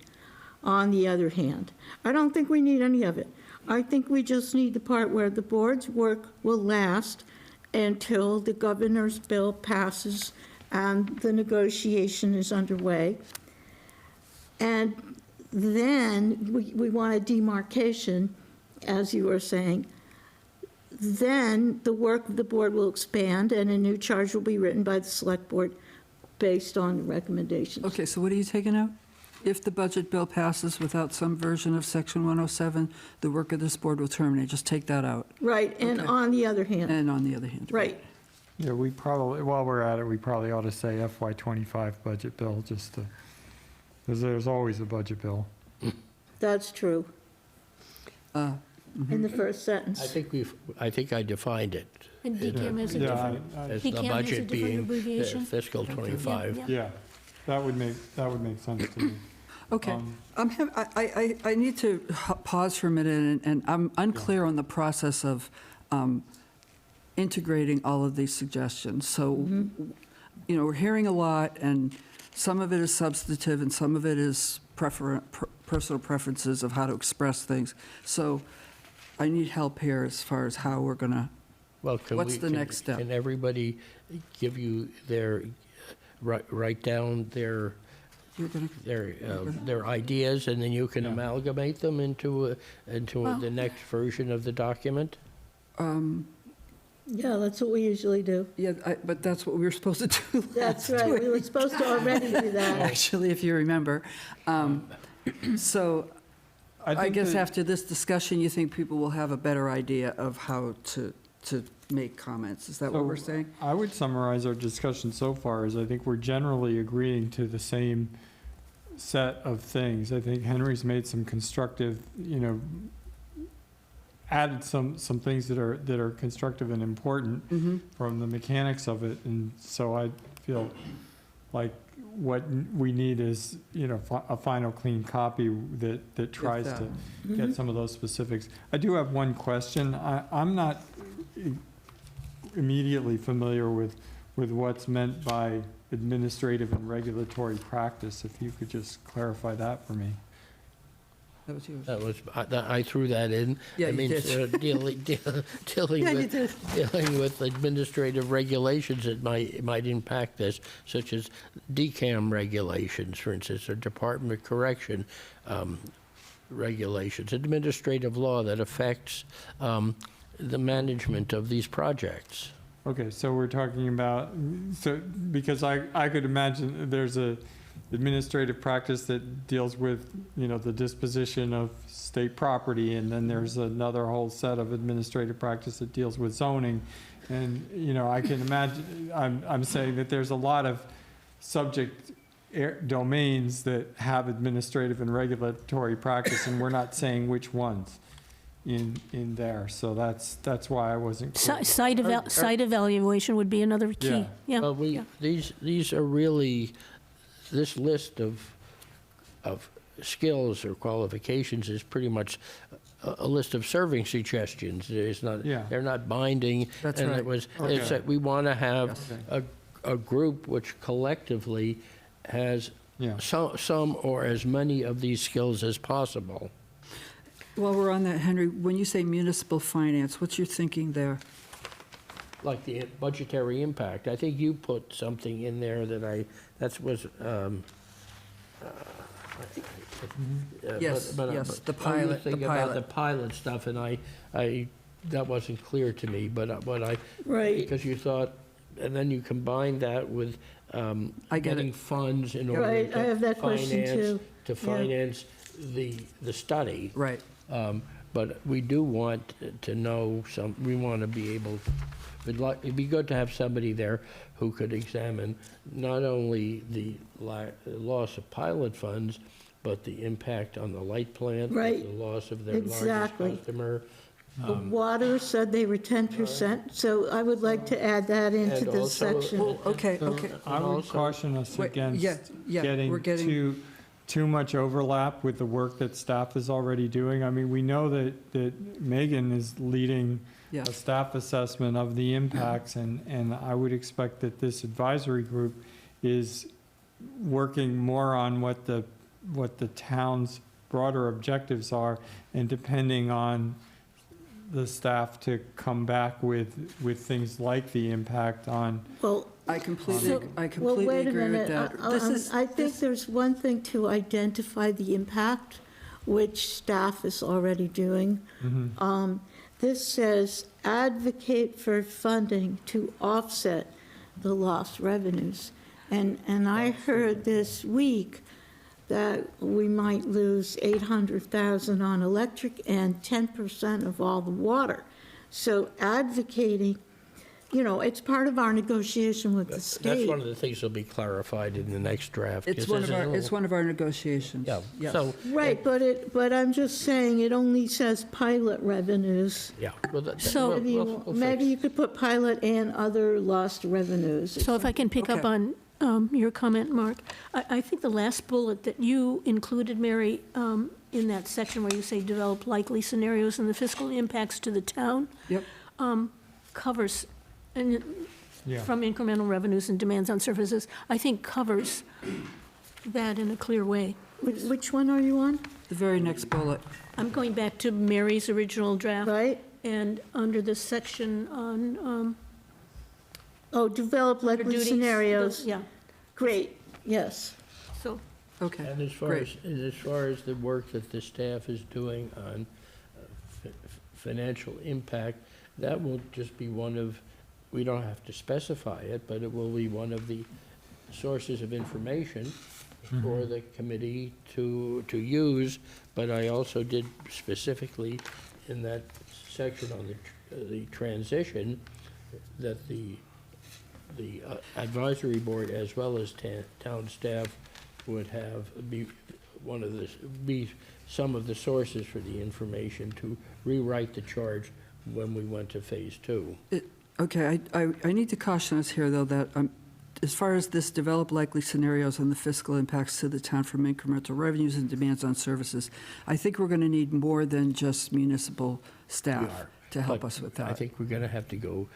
On the other hand, I don't think we need any of it. I think we just need the part where the board's work will last until the governor's bill passes and the negotiation is underway. And then we want a demarcation, as you were saying. Then the work of the board will expand and a new charge will be written by the select board based on the recommendations. Okay, so what are you taking out? If the budget bill passes without some version of Section 107, the work of this board will terminate. Just take that out. Right, and Okay. on the other hand, And on the other hand. right, Yeah, we probably, while we're at it, we probably ought to say FY '25 budget bill, just to, because there's always a budget bill. that's true, Uh, in the first sentence. I think I defined it And DCAM has a Yeah, different, as the DCAM has a budget different being abbreviation. fiscal Okay. 25. Yeah. Yeah, that would make sense to me. Okay. I need to pause for a minute, and I'm unclear on the process of integrating all of these suggestions. So, you know, we're hearing a lot, and some of it is substantive, and some of it is personal preferences of how to express things. So I need help here as far as how we're going to, Well, can What's we- the can- next step? Can everybody give you write down their you're going to, their ideas, and then you can Yeah. amalgamate them into the next version of the document? Yeah, that's what we usually do. yeah, but that's what we were supposed to do That's last right, week. we were supposed to already do that. Actually, if you remember. So I think guess that- after this discussion, you think people will have a better idea of how to make comments? Is that what So we're saying? I would summarize our discussion so far as I think we're generally agreeing to the same set of things. I think Henry's made some constructive, added some things that are constructive and important from the mechanics of it. And so I feel like what we need is, a final clean copy that tries that. to get some of those specifics. I do have one question. I'm not immediately familiar with what's meant by administrative and regulatory practice. If you could just clarify that for me. That was yours. That was, I threw that in. Yeah, I you mean, did. dealing Yeah, you with, did. dealing with administrative regulations that might impact this, such as DCAM regulations, for instance, or Department of Correction regulations, administrative law that affects the management of these projects. Okay, so we're talking about, so, because I could imagine there's a administrative practice that deals with, the disposition of state property, and then there's another whole set of administrative practice that deals with zoning. And, I can imagine, I'm saying that there's a lot of subject domains that have administrative and regulatory practice, and we're not saying which ones in there. So that's why I wasn't clear. Site evaluation would be another key. Yeah. Yeah. Well, yeah. these are really, this list of skills or qualifications is pretty much a list of serving suggestions. It's not, Yeah. they're not binding. That's and right. it was, Okay. it's that we want to have Yes. a group which collectively has Yeah. some or as many of these skills as possible. While we're on that, Henry, when you say municipal finance, what's your thinking there? Like the budgetary impact. I think you put something in there that was, Yes, yes, the I was pilot, the thinking about the pilot. pilot stuff, and that wasn't clear to me, but what I, Right. because you thought, and then you combine that with I get getting it. funds in order Right, I have that question too. to finance the study. Right. But we do want to know we want to be able, it'd be good to have somebody there who could examine not only the loss of pilot funds, but the impact on the light plant, Right. the loss of their largest Exactly. customer. The water said they were 10%, so I would like to add that into And this also- section. Well, okay, okay. I would also- caution us Wait, against yeah, we're getting- too much overlap with the work that staff is already doing. I mean, we know that Megan is leading Yeah. a staff assessment of the impacts, and I would expect that this advisory group is working more on what the town's broader objectives are, and depending on the staff to come back with things like the impact on, Well, I completely, So- I well, completely wait a agree with minute. that. This is- I think there's one thing to identify the impact, which staff is already doing. This says, advocate for funding to offset the lost revenues. And I heard this week that we might lose 800,000 on electric and 10% of all the water. So advocating, it's part of our negotiation with the That's state. one of the things that'll be clarified in the next draft. It's 'cause one of there's a our, it's little- one of our negotiations. Yeah, Yes. so. Right, but I'm just saying, it only says pilot revenues. Yeah. Well, So- Maybe you could put pilot and other lost revenues. So if I can pick up Okay. on your comment, Mark, I think the last bullet that you included, Mary, in that section where you say develop likely scenarios and the fiscal impacts to the town, Yep. covers, and yeah. from incremental revenues and demands on services, I think covers that in a clear way. Which one are you on, The very next bullet. I'm going back to Mary's original draft, right? and under the section on Oh, develop under likely duties, scenarios. Yeah, Great, yes. so, Okay. And as far Great. as the work that the staff is doing on financial impact, that will just be one of, we don't have to specify it, but it will be one of the sources of information for the committee to use. But I also did specifically in that section on the transition, that the advisory board as well as town staff would be some of the sources for the information to rewrite the charge when we went to phase 2. Okay, I need to caution us here, though, that as far as this develop likely scenarios and the fiscal impacts to the town from incremental revenues and demands on services, I think we're going to need more than just municipal staff are, to help But us with I that. think we're going to have to go,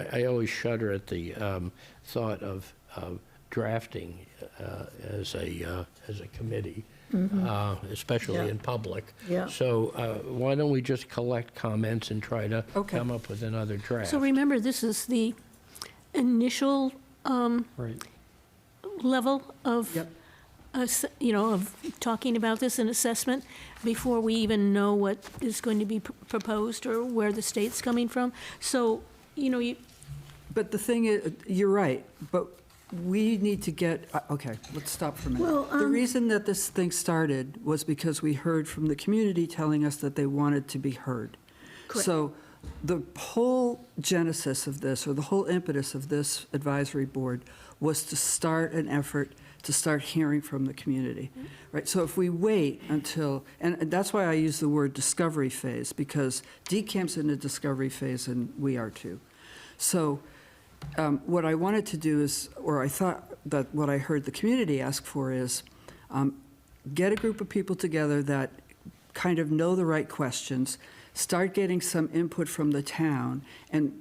I always shudder at the thought of drafting as a committee, especially in public. Yeah. So why don't we just collect comments and try to Okay. come up with another draft? so remember, this is the initial Right. level of Yep. of talking about this, an assessment, before we even know what is going to be proposed or where the state's coming from. So, But the thing is, you're right, but we need to get, okay, let's stop for a minute. Well, The reason that this thing started was because we heard from the community telling us that they wanted to be heard. Correct. So the whole genesis of this, or the whole impetus of this advisory board, was to start an effort to start hearing from the community, right? So if we wait until, and that's why I use the word discovery phase, because DCAM's in a discovery phase and we are too. So what I wanted to do is, or I thought that what I heard the community ask for is, get a group of people together that kind of know the right questions, start getting some input from the town, and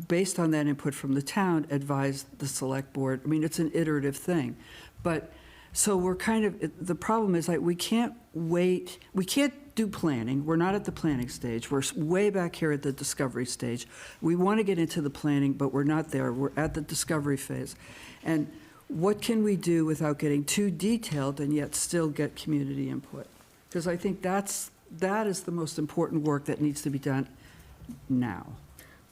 based on that input from the town, advise the select board. I mean, it's an iterative thing. But, so we're kind of, the problem is, like, we can't wait, we can't do planning. We're not at the planning stage. We're way back here at the discovery stage. We want to get into the planning, but we're not there. We're at the discovery phase. And what can we do without getting too detailed and yet still get community input? Because I think that is the most important work that needs to be done now.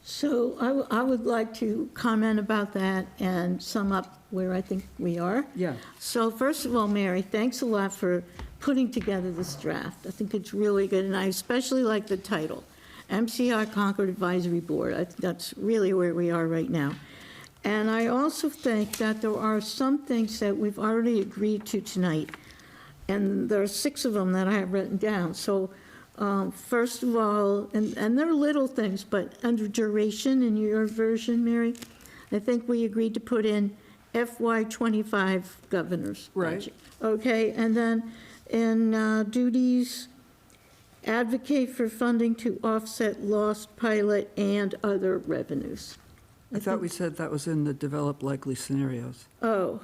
So I would like to comment about that and sum up where I think we are. Yeah. So first of all, Mary, thanks a lot for putting together this draft. I think it's really good, and I especially like the title, MCR Concord Advisory Board. I think that's really where we are right now. And I also think that there are some things that we've already agreed to tonight, and there are 6 of them that I have written down. So first of all, and they're little things, but under duration in your version, Mary, I think we agreed to put in FY25 governor's Right. budget. Okay, and then in duties, advocate for funding to offset lost pilot and other revenues. I thought we said that was in the develop likely scenarios. Oh,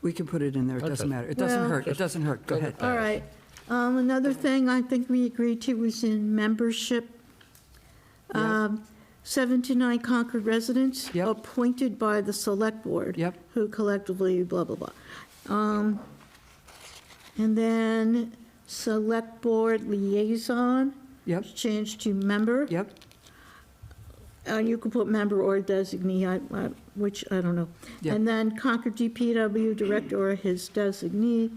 We can put it in there, it doesn't matter. It doesn't Well- hurt, it doesn't hurt. Go ahead. all right. Another thing I think we agreed to was in membership. Yeah. 7 to 9 Concord residents Yep. appointed by the select board. Yep. Who collectively, blah, blah, blah. And then select board liaison, Yep, changed to member. yep, You could put member or designee, which, I don't know. Yep. And then Concord DPW director or his designee.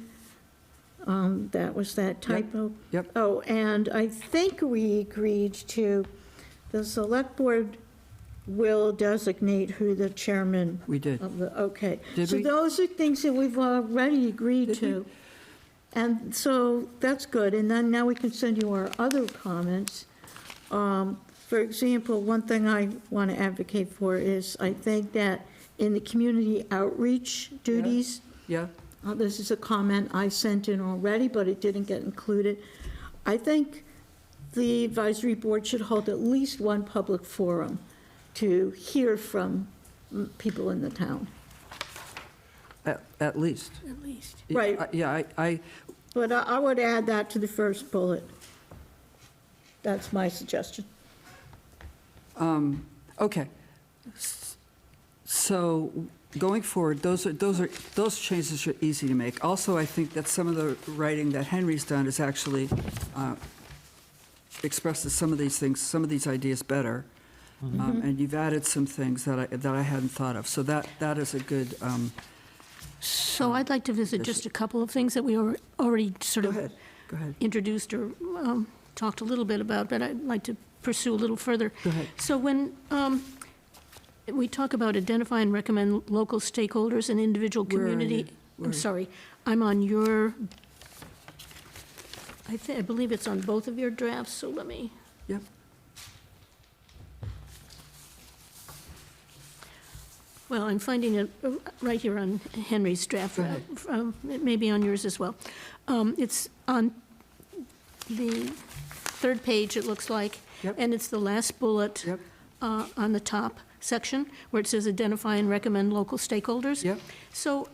That was that typo. yep. Oh, and I think we agreed to, the select board will designate who the chairman We did. of the, okay. Did So we? those are things that we've already agreed Did we? to. And so that's good. And then now we can send you our other comments. For example, one thing I want to advocate for is, I think that in the community outreach duties, Yeah, this is a comment I sent in already, but it didn't get included. I think the advisory board should hold at least one public forum to hear from people in the town. at least. at least. Right. Yeah, I, But I would add that to the first bullet. That's my suggestion. okay. So going forward, those changes are easy to make. Also, I think that some of the writing that Henry's done is actually expresses some of these things, some of these ideas better. And you've added some things that I hadn't thought of. So that is a good, So I'd like to visit just a couple of things that we already sort go of ahead, go ahead. introduced or talked a little bit about, but I'd like to pursue a little further. Go ahead. So when we talk about identify and recommend local stakeholders and individual Where are community. you? Where are I'm you? sorry, I'm on your, I believe it's on both of your drafts, so let me. Yep. Well, I'm finding it right here on Henry's draft. Go ahead. It may be on yours as well. It's on the third page, it looks like. Yep. And it's the last bullet Yep. on the top section, where it says identify and recommend local stakeholders. Yep. So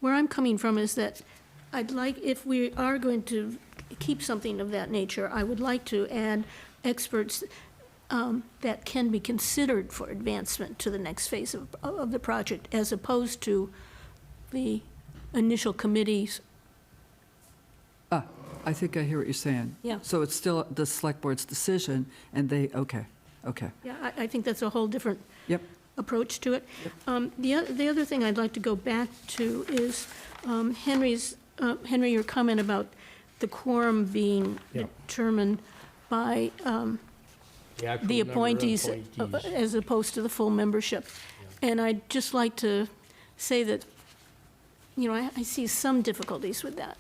where I'm coming from is that I'd like, if we are going to keep something of that nature, I would like to add experts that can be considered for advancement to the next phase of the project, as opposed to the initial committees. I think I hear what you're saying. Yeah. So it's still the select board's decision, and they, okay. Yeah, I think that's a whole different Yep. approach to it. The other thing I'd like to go back to is Henry, your comment about the quorum being Yeah. determined by actual the number of appointees appointees. as opposed to the full membership. And I'd just like to say that, I see some difficulties with that.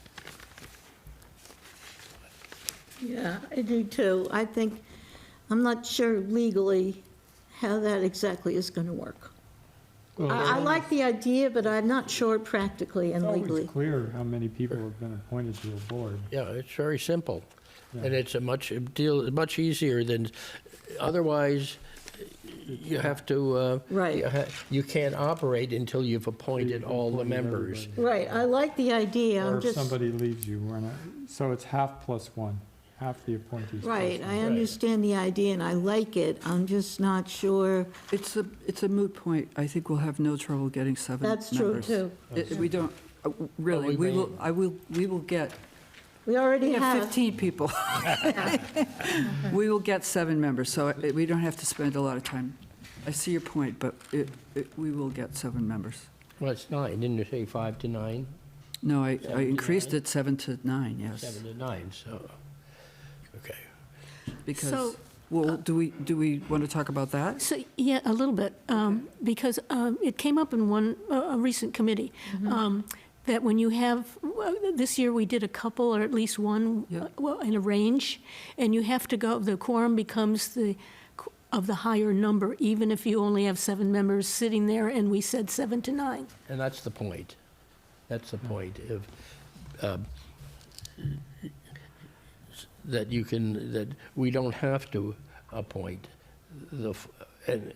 Yeah, I do too. I'm not sure legally how that exactly is going to work. I like the idea, but I'm not sure practically and It's legally. always clear how many people have been appointed to a board. Yeah, it's very simple. Yeah. And it's much easier than, otherwise, you have to, Right. you can't operate until you've appointed all the members. Right, I like the idea, Or I'm if just, somebody leaves you, so it's half plus one, half the appointees. plus right, one. I understand the idea and I like it, I'm just not sure. It's a moot point. I think we'll have no trouble getting 7 members. That's true too. We don't, really, we we will get, We already we have have, 15 people. We will get 7 members, so we don't have to spend a lot of time. I see your point, but we will get 7 members. Well, it's 9, didn't you say 5 to 9? No, I 7 to increased 9? it 7 to 9, yes. 7 to 9, so, okay. Because, So- well, do we want to talk about that? So, yeah, a little bit, because it came up in a recent committee, that when you have, this year we did a couple, or at least one, Yeah. in a range, and you have to go, the quorum becomes of the higher number, even if you only have 7 members sitting there, and we said 7 to 9. And that's the point. That's the point of, that we don't have to appoint and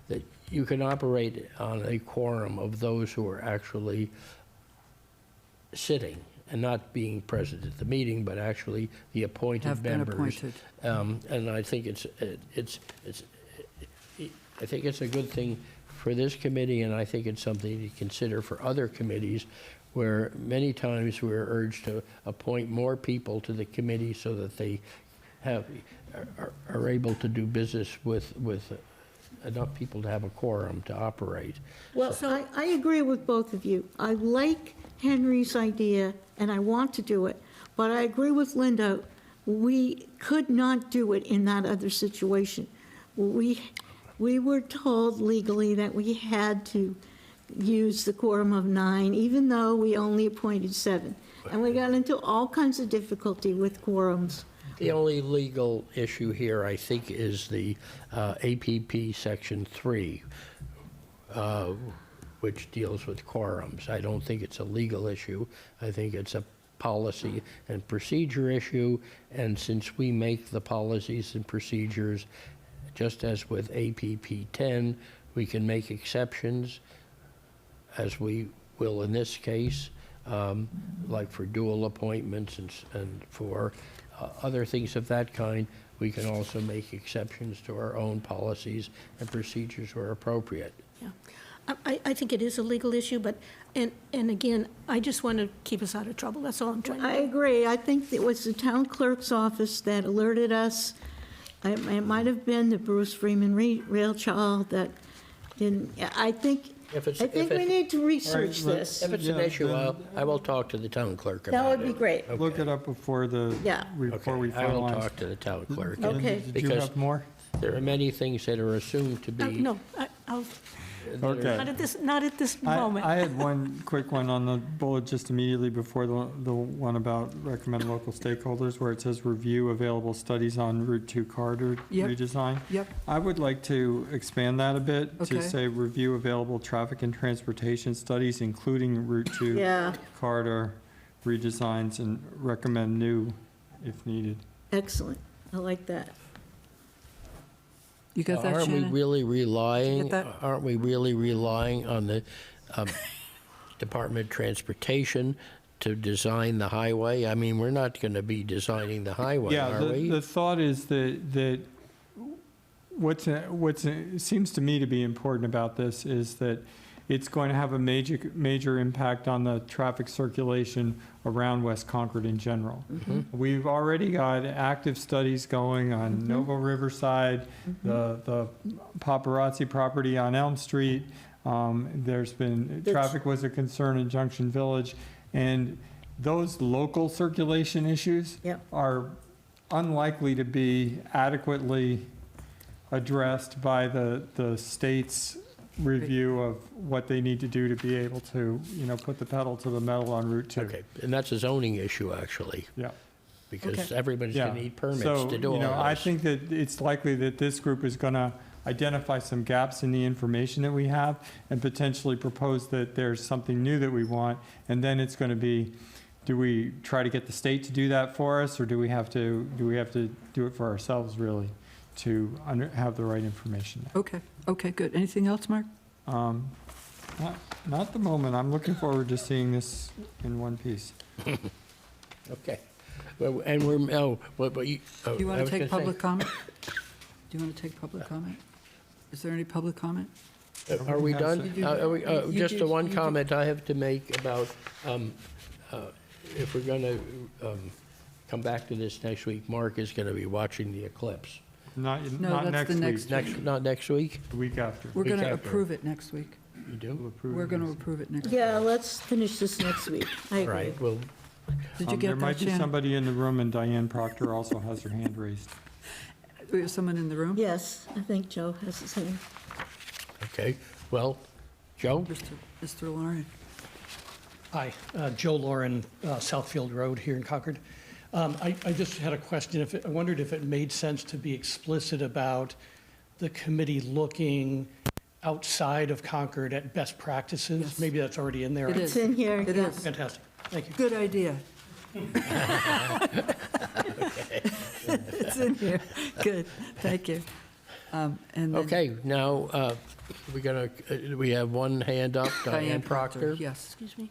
that you can operate on a quorum of those who are actually sitting and not being present at the meeting, but actually the appointed Have been members. appointed. And I think I think it's a good thing for this committee, and I think it's something to consider for other committees, where many times we're urged to appoint more people to the committee so that they are able to do business with enough people to have a quorum to operate. well, I agree with both of you. I like Henry's idea, and I want to do it, but I agree with Linda, we could not do it in that other situation. We were told legally that we had to use the quorum of 9, even though we only appointed 7. And we got into all kinds of difficulty with quorums. The only legal issue here, I think, is the APP Section 3, which deals with quorums. I don't think it's a legal issue. I think it's a policy and procedure issue, and since we make the policies and procedures, just as with APP 10, we can make exceptions, as we will in this case, like for dual appointments and for other things of that kind. We can also make exceptions to our own policies and procedures where appropriate. Yeah. I think it is a legal issue, but, and again, I just want to keep us out of trouble, that's all I'm trying to I do. agree. I think it was the town clerk's office that alerted us. It might have been the Bruce Freeman Rail Child that didn't, I think we need to research All right, this. If it's an Yeah, issue, then- I will talk to the town clerk That about it. would be great. Look it up before Yeah. before we I will finalize. talk to the town clerk. Okay. Did you Because- have more? There are many things that are assumed to be. No, I'll, Okay. not at this moment. I had one quick one on the bullet just immediately before the one about recommend local stakeholders, where it says review available studies on Route 2 corridor Yep. redesign. Yep. I would like to expand that a bit to Okay. say review available traffic and transportation studies, including Route 2 Yeah, corridor redesigns, and recommend new if needed. excellent. I like that. You got that, Aren't we Shannon? really Did you relying, get that? aren't we really relying on the Department of Transportation to design the highway? I mean, we're not going to be designing the highway, Yeah, are we? the thought is that seems to me to be important about this is that it's going to have a major impact on the traffic circulation around West Concord in general. We've already got active studies going on Novo Riverside, the paparazzi property on Elm Street. There's been, traffic was a concern in Junction Village. And those local circulation issues Yep. are unlikely to be adequately addressed by the state's review of what they need to do to be able to, put the pedal to the metal on Route 2. Okay, and that's a zoning issue, actually, Yeah. because Okay. everybody's Yeah. going to need permits So, to do all I this. think that it's likely that this group is going to identify some gaps in the information that we have and potentially propose that there's something new that we want. And then it's going to be, do we try to get the state to do that for us, or do we have to do it for ourselves, really, to have the right information? Okay, good. Anything else, Mark? Not at the moment. I'm looking forward to seeing this in one piece. Okay. Well, and we're, but you. Do you want to take public comment? Do you want to take public comment? Is there any public comment? Are we done? You do- you Just do- the one you do- comment I have to make about, if we're going to come back to this next week, Mark is going to be watching the eclipse. Not that's next the week, next Not next week? the week after. We're going to Week after. approve it next week. You do? We'll approve We're it going to next- approve it next week. Yeah, let's finish this next week. I All agree. right, well, Did you There get might that, be Shannon? somebody in the room, and Diane Proctor also has her hand raised. We have someone in the room? Yes, I think Joe has his hand. okay. Well, Joe? Mr. Lauren? Hi, Joe Lauren, Southfield Road here in Concord. I just had a question. I wondered if it made sense to be explicit about the committee looking outside of Concord at best practices. Yes. Maybe that's already in there. It It's is. in here. It yeah. is. Fantastic. Thank you. Good idea. It's in here. Good, thank you. And then Okay, now, we have one hand up, Diane Proctor. Yes. Excuse me.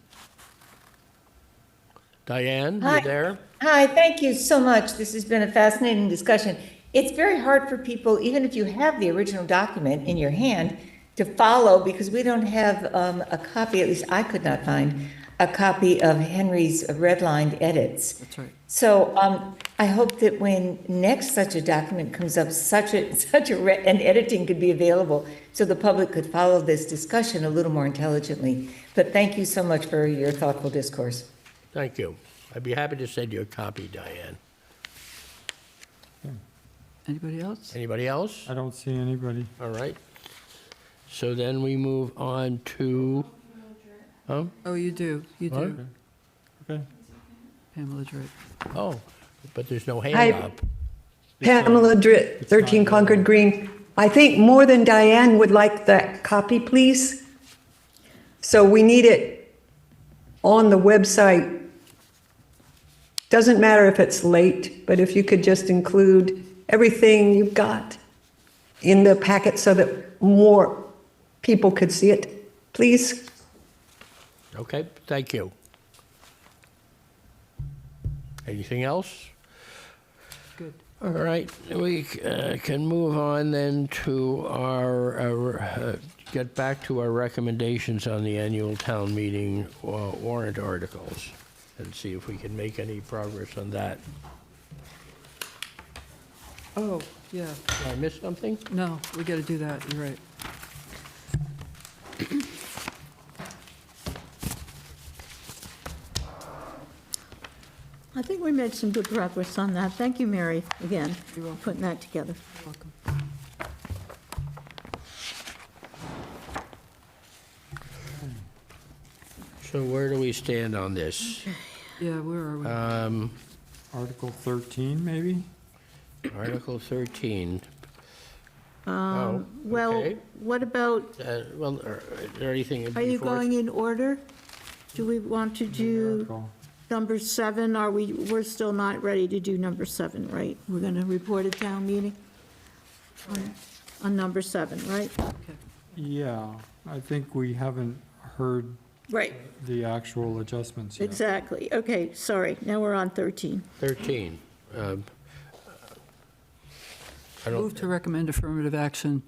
Diane, you Hi. there? Hi, thank you so much. This has been a fascinating discussion. It's very hard for people, even if you have the original document in your hand, to follow because we don't have a copy, at least I could not find, a copy of Henry's redlined edits. That's right. So I hope that when next such a document comes up, an editing could be available so the public could follow this discussion a little more intelligently. But thank you so much for your thoughtful discourse. Thank you. I'd be happy to send you a copy, Diane. Anybody else? Anybody else? I don't see anybody. All right. So then we move on to, Oh, you do, you What? do. Okay. Pamela Drake. oh, but there's no hand Hi. up. Pamela Dritt, 13 Concord Green. I think more than Diane would like that copy, please. So we need it on the website. Doesn't matter if it's late, but if you could just include everything you've got in the packet so that more people could see it, please. Okay, thank you. Anything else? Good. All right, we can move on then to get back to our recommendations on the annual town meeting warrant articles and see if we can make any progress on that. Oh, yeah, Did I miss something? no, we got to do that, you're right. I think we made some good progress on that. Thank you, Mary, again, You're welcome. for putting that together. Welcome. So where do we stand on this? Yeah, where are we? Article 13, maybe? Article 13. Well, okay. what about, Well, is there anything before? are you going in order? Do we want to do Article. number 7? We're still not ready to do number 7, right? We're going to report a town meeting on number 7, right? Yeah, I think we haven't heard Right. the actual adjustments yet. Exactly. Okay, sorry. Now we're on 13. 13. I don't- Move to recommend affirmative action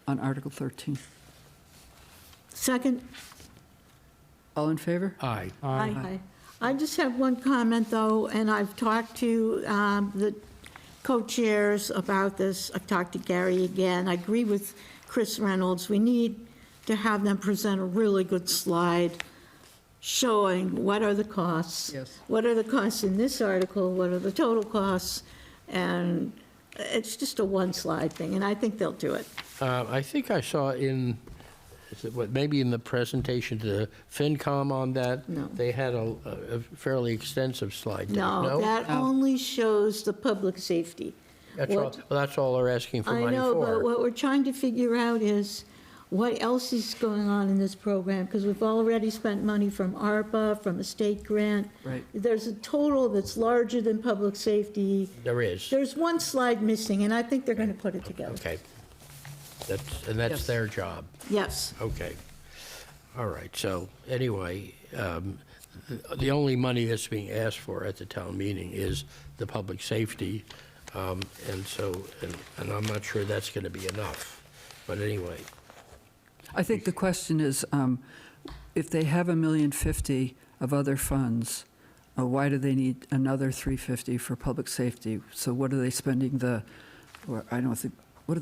on Article 13. Second? All in favor? Aye. Aye. I just have one comment, though, and I've talked to the co-chairs about this. I've talked to Gary again. I agree with Chris Reynolds. We need to have them present a really good slide showing what are the costs. Yes. What are the costs in this article? What are the total costs? And it's just a one-slide thing, and I think they'll do it. I think I saw in, is it what, maybe in the presentation to FinCom on that? No. They had a fairly extensive slide deck, No, no? that only shows the public safety. That's all, what- well, that's all they're asking for I money know, but for. what we're trying to figure out is what else is going on in this program, because we've already spent money from ARPA, from a state grant. Right. There's a total that's larger than public safety. There is. There's one slide missing, and I think they're going to put it together. Okay. That's Yes. their job. Yes. Okay. All right, so anyway, the only money that's being asked for at the town meeting is the public safety. And so, and I'm not sure that's going to be enough. But anyway, I think the question is, if they have $1,050,000 of other funds, why do they need another $350,000 for public safety? So what are they spending or I don't think,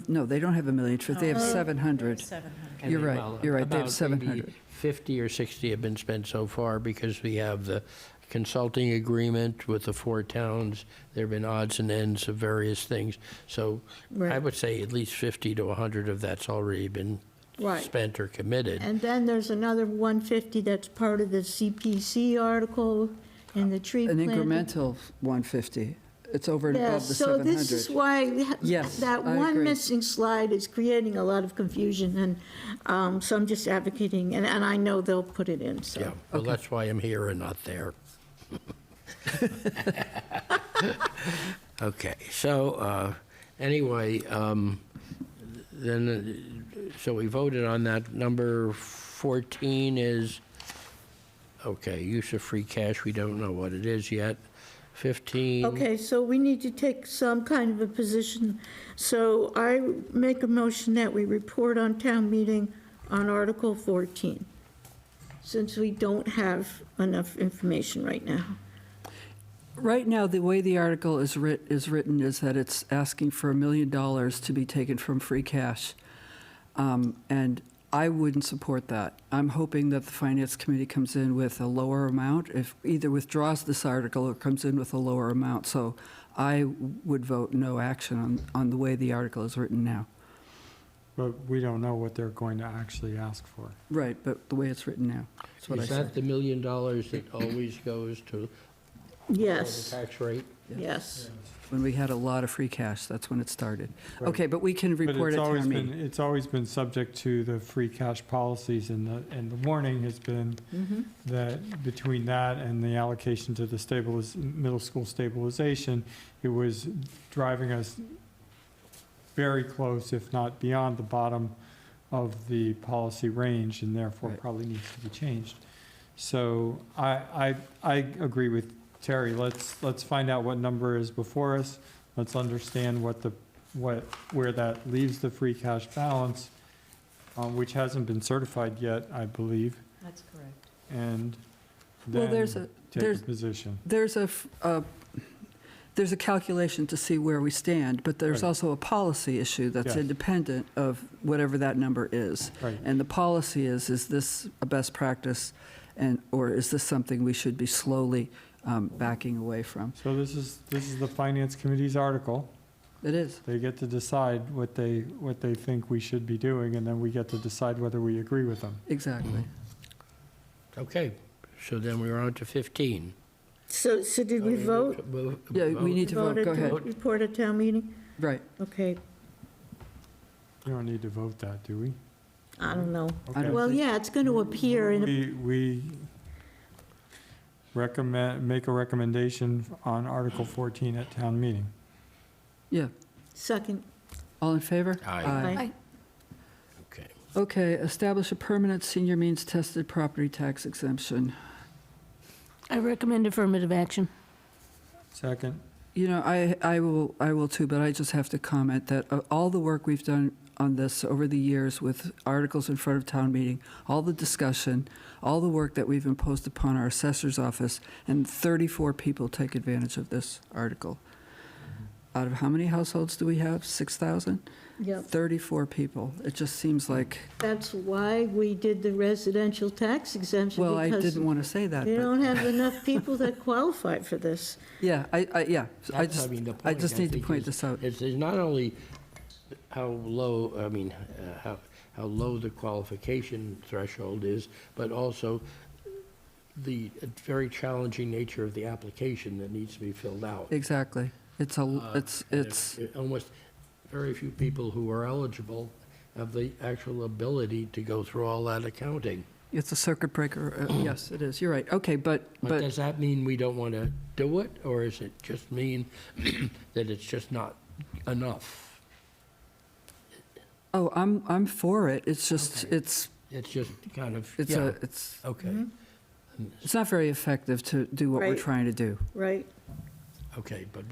no, they don't have $1,050,000, they have $700,000. 700. You're right, well, you're right, they have about maybe $700,000. 50 or 60 have been spent so far because we have the consulting agreement with the 4 towns. There have been odds and ends of various things. So I Right. would say at least 50 to 100 of that's already been Right. spent or committed. And then there's another 150 that's part of the CPC article in the tree An planting. incremental 150, it's over and Yeah, above the so this is 700. why Yes, that I one agree. missing slide is creating a lot of confusion, and so I'm just advocating, and I know they'll put it in, so. Yeah, well, that's why I'm here and not there. Okay, so anyway, then, so we voted on that. Number 14 is, okay, use of free cash, we don't know what it is yet. 15. Okay, so we need to take some kind of a position. So I make a motion that we report on town meeting on Article 14, since we don't have enough information right now. Right now, the way the article is written is that it's asking for $1 million to be taken from free cash. And I wouldn't support that. I'm hoping that the Finance Committee comes in with a lower amount, if either withdraws this article or comes in with a lower amount. So I would vote no action on the way the article is written now. But we don't know what they're going to actually ask for. Right, but the way it's written now, that's what I Is said. that the $1 million that always goes to the Yes, tax rate? yes. When we had a lot of free cash, that's when it started. Right. Okay, but we can But report it's at always town been, meeting. it's always been subject to the free cash policies, and the warning has been that between that and the allocation to the middle school stabilization, it was driving us very close, if not beyond the bottom of the policy range, and therefore Right. probably needs to be changed. So I agree with Terry. Let's find out what number is before us. Let's understand where that leaves the free cash balance, which hasn't been certified yet, I believe, That's correct. and Well, then there's a- take there's- a position. There's a calculation to see where we stand, but there's Right. also a policy issue that's Yes. independent of whatever that number is. Right. And the policy is this a best practice, or is this something we should be slowly backing away from? So this is the Finance Committee's article. It is. They get to decide what they think we should be doing, and then we get to decide whether we agree with them. Exactly. Okay, so then we're on to 15. So did we vote? Yeah, we need to vote. Go ahead. Report at town meeting? Right. Okay, We don't need to vote that, do we? I don't know. I don't Well, think- yeah, it's going to appear in, We make a recommendation on Article 14 at town meeting. Yeah. second. All in favor? Aye. Aye. Okay. Okay, establish a permanent senior means tested property tax exemption. I recommend affirmative action. Second? You know, I will too, but I just have to comment that all the work we've done on this over the years with articles in front of town meeting, all the discussion, all the work that we've imposed upon our assessor's office, and 34 people take advantage of this article. Out of how many households do we have? 6,000? Yep. 34 people. It just seems like, That's why we did the residential tax exemption. well, I because didn't want to say that, You but, don't have enough people that qualify for this. yeah, I That's, just, mean, the I point, just need to think, point is- this out. Is not only how low, I mean, how low the qualification threshold is, but also the very challenging nature of the application that needs to be filled out. Exactly. It's Almost very few people who are eligible have the actual ability to go through all that accounting. a circuit breaker. Yes, it is. You're right. Okay, But but does that mean we don't want to do it, or is it just mean that it's just not enough? oh, I'm for it. It's just Okay. it's It's kind of, it's yeah, it's okay, it's not very effective to do what we're Right. trying to do. Right. okay, but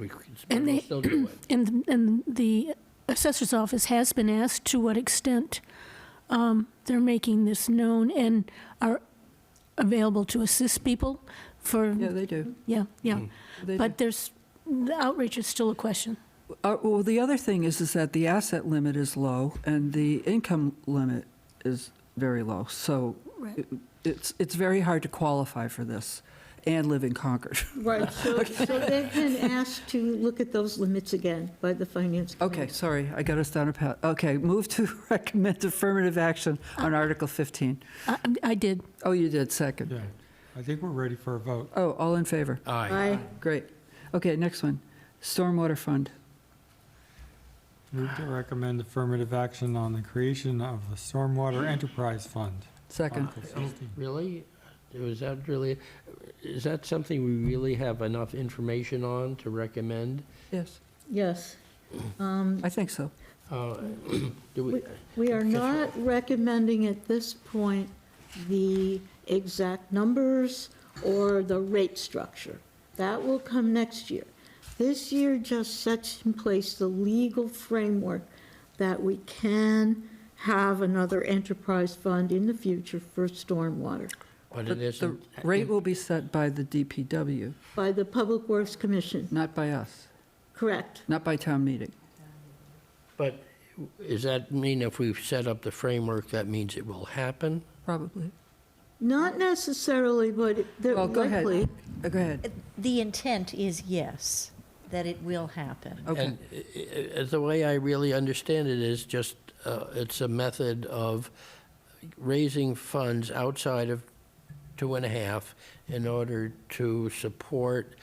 And we'll they- still do it. And the assessor's office has been asked to what extent they're making this known and are available to assist people for, Yeah, they do. yeah. They do. But the outreach is still a question. Well, the other thing is that the asset limit is low and the income limit is very low. So Right. it's very hard to qualify for this and live in Concord. Right, so they've been asked to look at those limits again by the Finance Committee. Okay, sorry, I got us down a path. Okay, move to recommend affirmative action on Article 15. I did. Oh, you did, second. Yeah, I think we're ready for a vote. Oh, all in favor? Aye. Aye. Great. Okay, next one. Stormwater Fund. Move to recommend affirmative action on the creation of the Stormwater Enterprise Fund. Second. Article 16. Really? Is that something we really have enough information on to recommend? Yes, Yes. I think so. Do we, We are not recommending at this point the exact numbers or the rate structure. That will come next year. This year just sets in place the legal framework that we can have another enterprise fund in the future for stormwater but But it the isn't. rate will be set by the DPW, by the Public Works Commission, not by us, correct? not by town meeting. But does that mean if we've set up the framework, that means it will happen? Probably. Not necessarily, but they're Well, go ahead. likely. Go ahead. The intent is yes, that it will happen. Okay. And the way I really understand it is just, it's a method of raising funds outside of 2.5 in order to support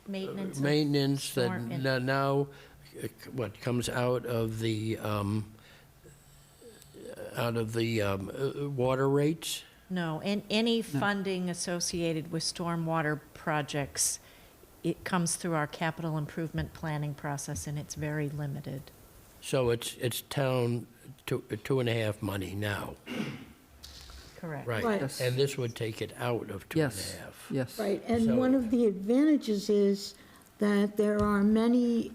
Maintenance. maintenance that storm and- now, what, comes out of the water rates? No, and any funding associated with stormwater projects, it comes through our capital improvement planning process, and it's very limited. So it's town 2.5 money now, Correct. right? Right. Yes. And this would take it out of 2.5. Yes, yes. Right, and So- one of the advantages is that there are many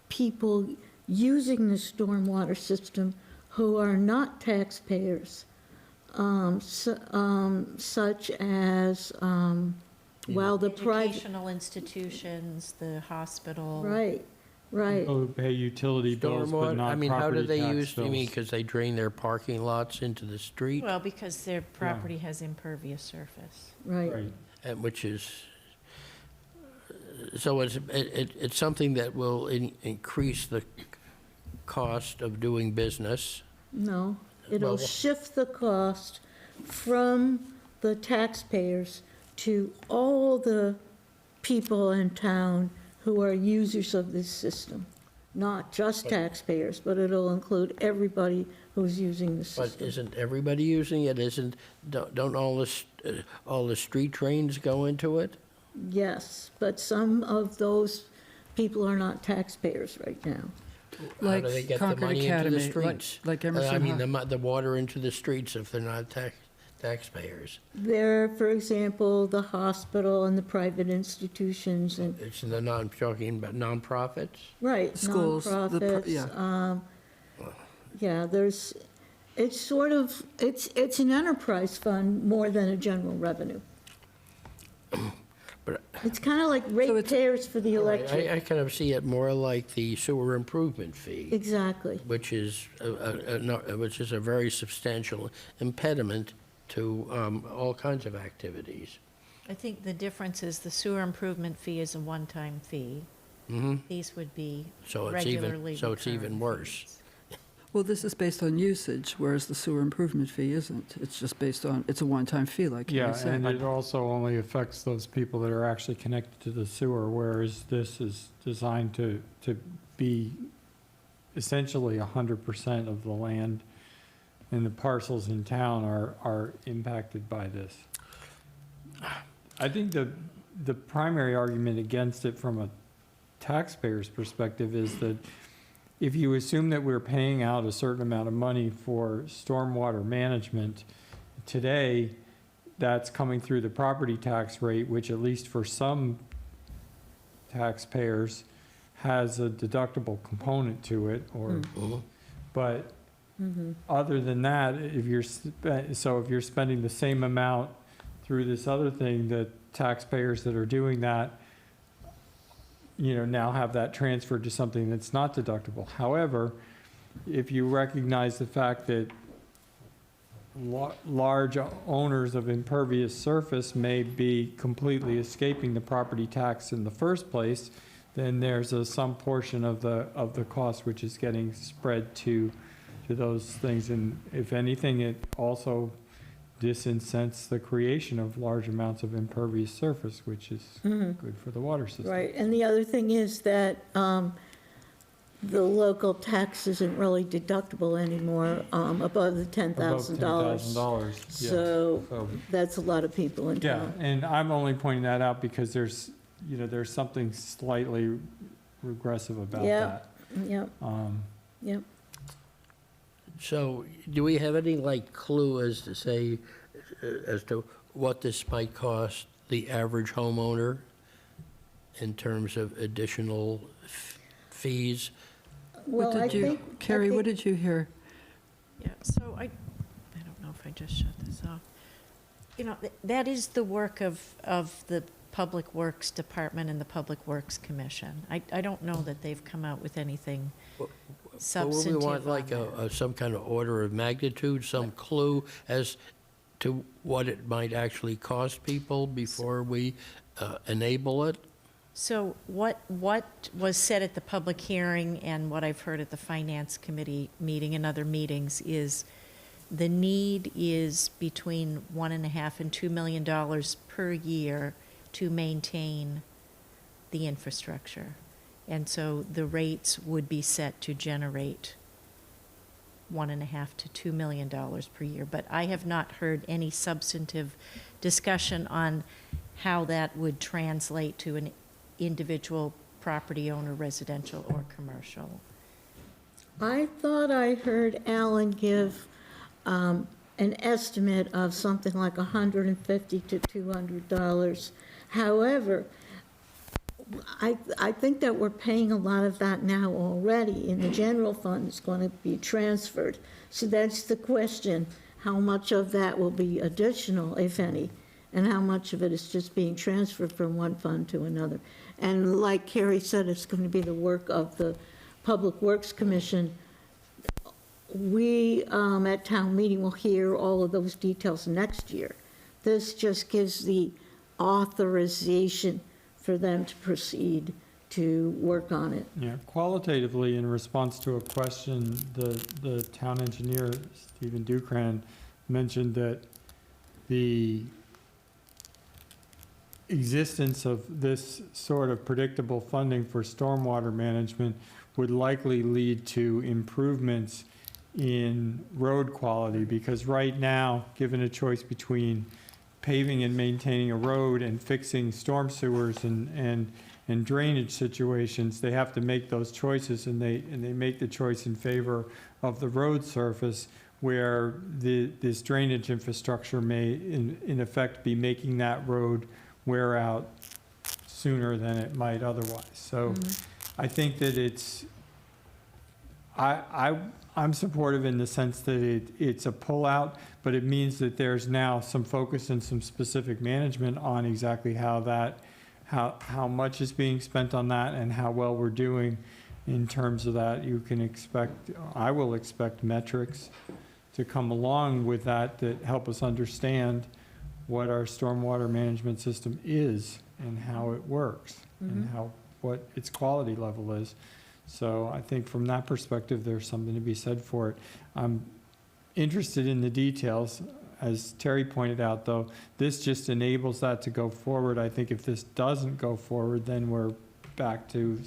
people using the stormwater system who are not taxpayers, such as, well, the private, Educational institutions, the hospital. right, right. People who pay utility bills but Stormwater, not I mean, how do property they tax use, you mean, bills. because they drain their parking lots into the street? Well, because their property has impervious surface. Right, Right. Which is, so it's something that will increase the cost of doing business. no, it'll Well- shift the cost from the taxpayers to all the people in town who are users of this system. Not just taxpayers, but it'll include everybody who's using the But system. isn't everybody using it? Don't all the street drains go into it? Yes, but some of those people are not taxpayers right now. How Like do they get the Concord money into the Academy, streets? like Emerson I mean, High. the water into the streets if they're not taxpayers. There, for example, the hospital and the private institutions and, It's the talking about nonprofits? right, Schools, nonprofits. yeah. Yeah, it's sort of, it's an enterprise fund more than a general revenue. But- It's kind of like So it's- ratepayers for the electric. I kind of see it more like the sewer improvement fee, Exactly. which is a very substantial impediment to all kinds of activities. I think the difference is the sewer improvement fee is a one-time fee. Mhm. These would be So regularly it's even recurring worse. fees. Well, this is based on usage, whereas the sewer improvement fee isn't. It's just based on, it's a one-time fee, like Yeah, Carrie said. and it also only affects those people that are actually connected to the sewer, whereas this is designed to be essentially 100% of the land and the parcels in town are impacted by this. I think the primary argument against it from a taxpayer's perspective is that if you assume that we're paying out a certain amount of money for stormwater management, today, that's coming through the property tax rate, which at least for some taxpayers has a deductible component to it, or, but other than that, if you're spending the same amount through this other thing, the taxpayers that are doing that, now have that transferred to something that's not deductible. However, if you recognize the fact that large owners of impervious surface may be completely escaping the property tax in the first place, then there's some portion of the cost which is getting spread to those things. And if anything, it also disincents the creation of large amounts of impervious surface, which is good for the water system. Right, and the other thing is that the local tax isn't really deductible anymore above the $10,000. Above $10,000, yeah. So that's a lot of people in Yeah, town. and I'm only pointing that out because there's something slightly regressive about Yeah. that. Yep, yep. So do we have any clue as to what this might cost the average homeowner in terms of additional fees? What Well, I did you, think. Carrie, what did you hear? Yeah, so I don't know if I just shut this off. That is the work of the Public Works Department and the Public Works Commission. I don't know that they've come out with anything substantive We want on some kind of order of magnitude, some clue as to what it might actually cost people before we enable it? So what was said at the public hearing and what I've heard at the Finance Committee meeting and other meetings is the need is between $1.5 and $2 million per year to maintain the infrastructure. And so the rates would be set to generate $1.5 to $2 million per year. But I have not heard any substantive discussion on how that would translate to an individual property owner, residential or commercial. I thought I heard Alan give an estimate of something like $150 to $200. However, I think that we're paying a lot of that now already, and the general fund is going to be transferred. So that's the question, how much of that will be additional, if any, and how much of it is just being transferred from one fund to another. And like Carrie said, it's going to be the work of the Public Works Commission. We, at town meeting, will hear all of those details next year. This just gives the authorization for them to proceed to work on it. Yeah, qualitatively, in response to a question, the town engineer, Stephen Dukran, mentioned that the existence of this sort of predictable funding for stormwater management would likely lead to improvements in road quality, because right now, given a choice between paving and maintaining a road and fixing storm sewers and drainage situations, they have to make those choices, and they make the choice in favor of the road surface, where this drainage infrastructure may, in effect, be making that road wear out sooner than it might otherwise. So I think that I'm supportive in the sense that it's a pullout, but it means that there's now some focus and some specific management on exactly how much is being spent on that and how well we're doing in terms of that. You can expect, I will expect metrics to come along with that help us understand what our stormwater management system is and how it works and what its quality level is. So I think from that perspective, there's something to be said for it. I'm interested in the details. As Terry pointed out, though, this just enables that to go forward. I think if this doesn't go forward, then we're back to,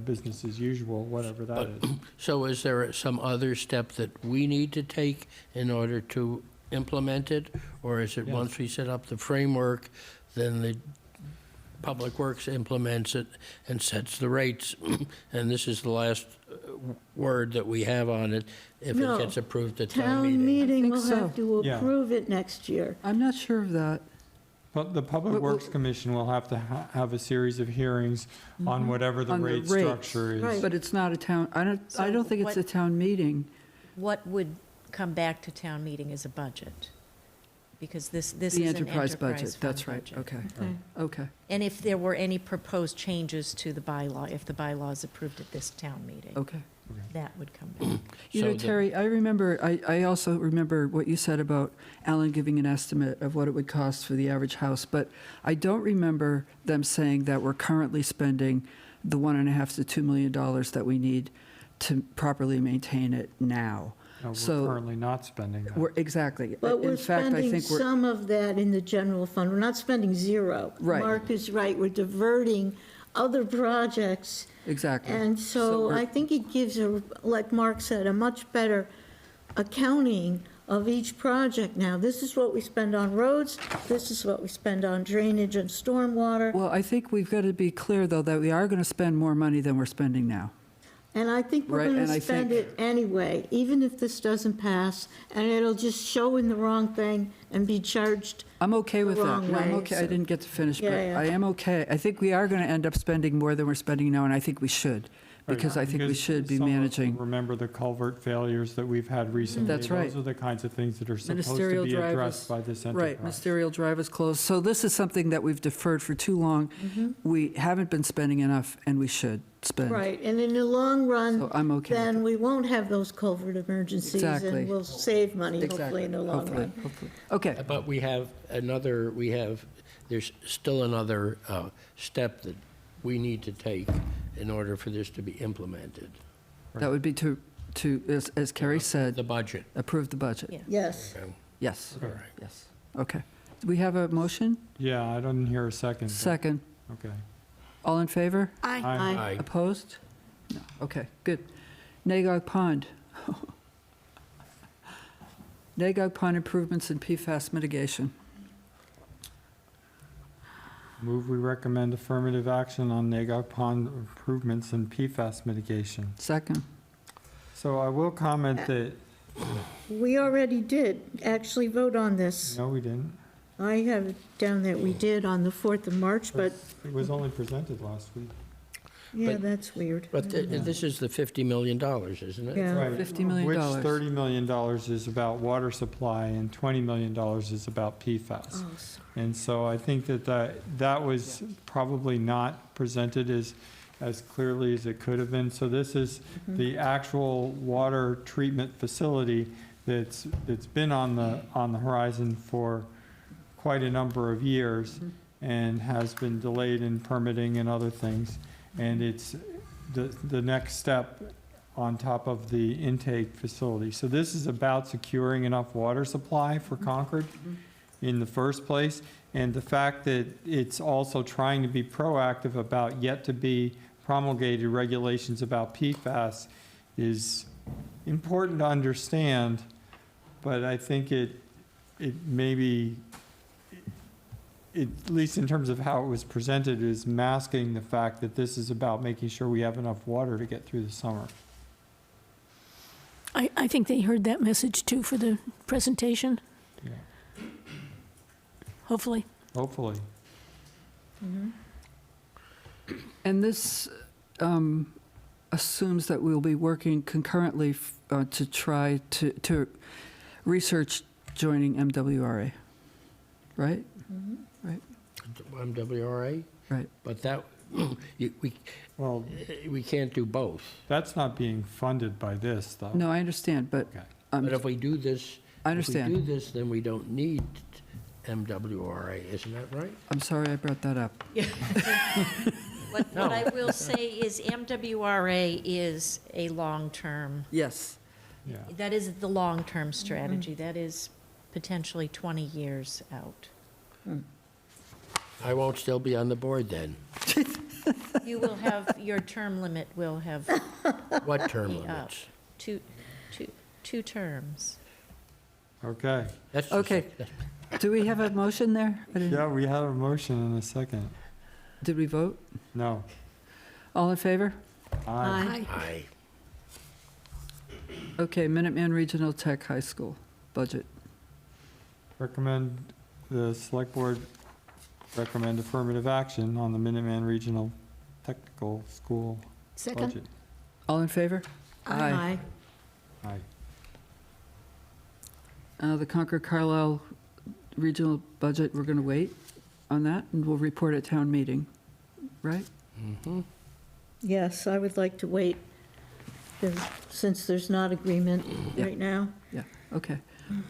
business as usual, whatever that is. So is there some other step that we need to take in order to implement it? Or is it Yes. once we set up the framework, then the Public Works implements it and sets the rates? And this is the last word that we have on it if No. it gets approved at town Town meeting. meeting think will so. have to Yeah. approve it next year. I'm not sure of that. But the Public But- Works Commission will have to have a series of hearings on whatever the On the rate rates. structure is. Right. But it's not a town, I don't So think it's a what- town meeting. What would come back to town meeting as a budget? Because this is The an enterprise enterprise budget, fund that's right, budget. okay, Okay. okay. And if there were any proposed changes to the bylaw, if the bylaw is approved at this town meeting, Okay. that would come back. You So know, the- Terry, I also remember what you said about Alan giving an estimate of what it would cost for the average house, but I don't remember them saying that we're currently spending the $1.5 to $2 million that we need to properly maintain it now. No, So- we're currently not spending that. Exactly. But we're In fact, I spending think we're some of that in the general fund. We're not spending zero. Right. Mark is right. We're diverting other projects. Exactly. And so we're- I think it gives, like Mark said, a much better accounting of each project now. This is what we spend on roads, this is what we spend on drainage and stormwater. Well, I think we've got to be clear, though, that we are going to spend more money than we're spending now. And I think we're Right, going and to I spend think- it anyway, even if this doesn't pass, and it'll just show in the wrong thing and be charged. I'm okay with The that. wrong No, I'm way, okay. I so- didn't get to finish, but Yeah, yeah. I am okay. I think we are going to end up spending more than we're spending now, and I think we should, because I think we Because should be some of us managing. Remember the culvert failures that we've had recently? That's right. Those are the kinds of things that are supposed to Ministerial be drive addressed is- by this Right, enterprise. ministerial drive is closed. So this is something that we've deferred for too long. We haven't been spending enough, and we should spend. Right, and in the long run, So I'm okay with then it. we won't have those culvert emergencies, Exactly. and we'll save money, hopefully, Exactly. in the long Hopefully, run. hopefully. Okay, But there's still another step that we need to take in order for this to be implemented, that would be to, as Carrie the said, budget. approve the budget. Yeah. Yes. Okay. Yes, All right. yes. Okay. Do we have a motion? Yeah, I didn't hear a second. but- Second. Okay. All in favor? Aye. Aye. Opposed? No. Okay, good. Nagog Pond. Nagog Pond improvements and PFAS mitigation. Move we recommend affirmative action on Nagog Pond improvements and PFAS mitigation. Second. So I will comment that, We already did actually vote on this. no, we didn't. I have it down that we did on the 4th of March, but, It was only presented last week. yeah, But- that's weird. But this is the $50 million, isn't it? Yeah. Right. $50 million. Which $30 million is about water supply and $20 million is about PFAS. Oh, sorry. And so I think that was probably not presented as clearly as it could have been. So this is the actual water treatment facility that's been on the horizon for quite a number of years and has been delayed in permitting and other things. And it's the next step on top of the intake facility. So this is about securing enough water supply for Concord in the first place. And the fact that it's also trying to be proactive about yet to be promulgated regulations about PFAS is important to understand, but I think it maybe, at least in terms of how it was presented, is masking the fact that this is about making sure we have enough water to get through the summer. I think they heard that message too for the presentation, Yeah, hopefully. hopefully. And this assumes that we'll be working concurrently to try to research joining MWRA, right? MWRA, Right. but that, Well, we can't do both. that's not being funded by this, though. No, I understand, but Okay. But if we do this. I understand. If we do this, then we don't need MWRA, isn't that right? I'm sorry I brought that up. What I will say is MWRA is a long-term, Yes. Yeah. that is the long-term strategy. That is potentially 20 years out. I won't still be on the board then. You will have, your term limit will have What term be up. limits? Two terms. Okay. That's just- Okay. Do we have a motion there? I didn't- Yeah, we have a motion in a second. Did we vote? No. All in favor? Aye. Aye. Okay, Minuteman Regional Tech High School budget. Recommend, the select board recommend affirmative action on the Minuteman Regional Technical School Second? budget. All in favor? Aye. The Concord Carlisle Regional Budget, we're going to wait on that, and we'll report at town meeting, right? Yes, I would like to wait, since there's not agreement Yeah. right now. Yeah, okay.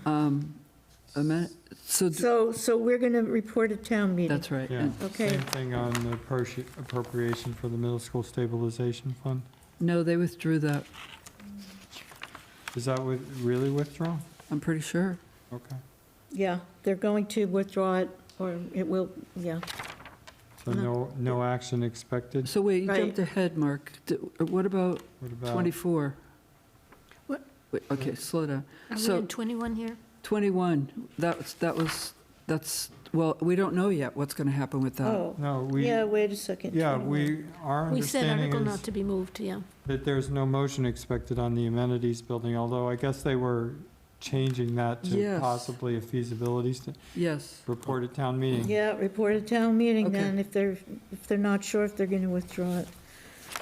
A minute, so, So we're going to report at town meeting. that's right. Yeah, And Okay. same thing on the appropriation for the middle school stabilization fund. No, they withdrew that, Is that really withdrawn? I'm pretty sure. Okay. Yeah, they're going to withdraw it, or it will, yeah. So no action expected? So wait, you Right. jumped ahead, Mark. What about What about? 24? What? Wait, okay, slow down. Are we So in 21 here? 21, that's, well, we don't know yet what's going to happen with that. Oh, No, yeah, wait a second. yeah, 21. our We said understanding article is not to be moved, yeah. that there's no motion expected on the amenities building, although I guess they were changing that to Yes. possibly a feasibility Yes, report at town meeting. Yeah, report at town meeting Okay. then, if they're not sure if they're going to withdraw it.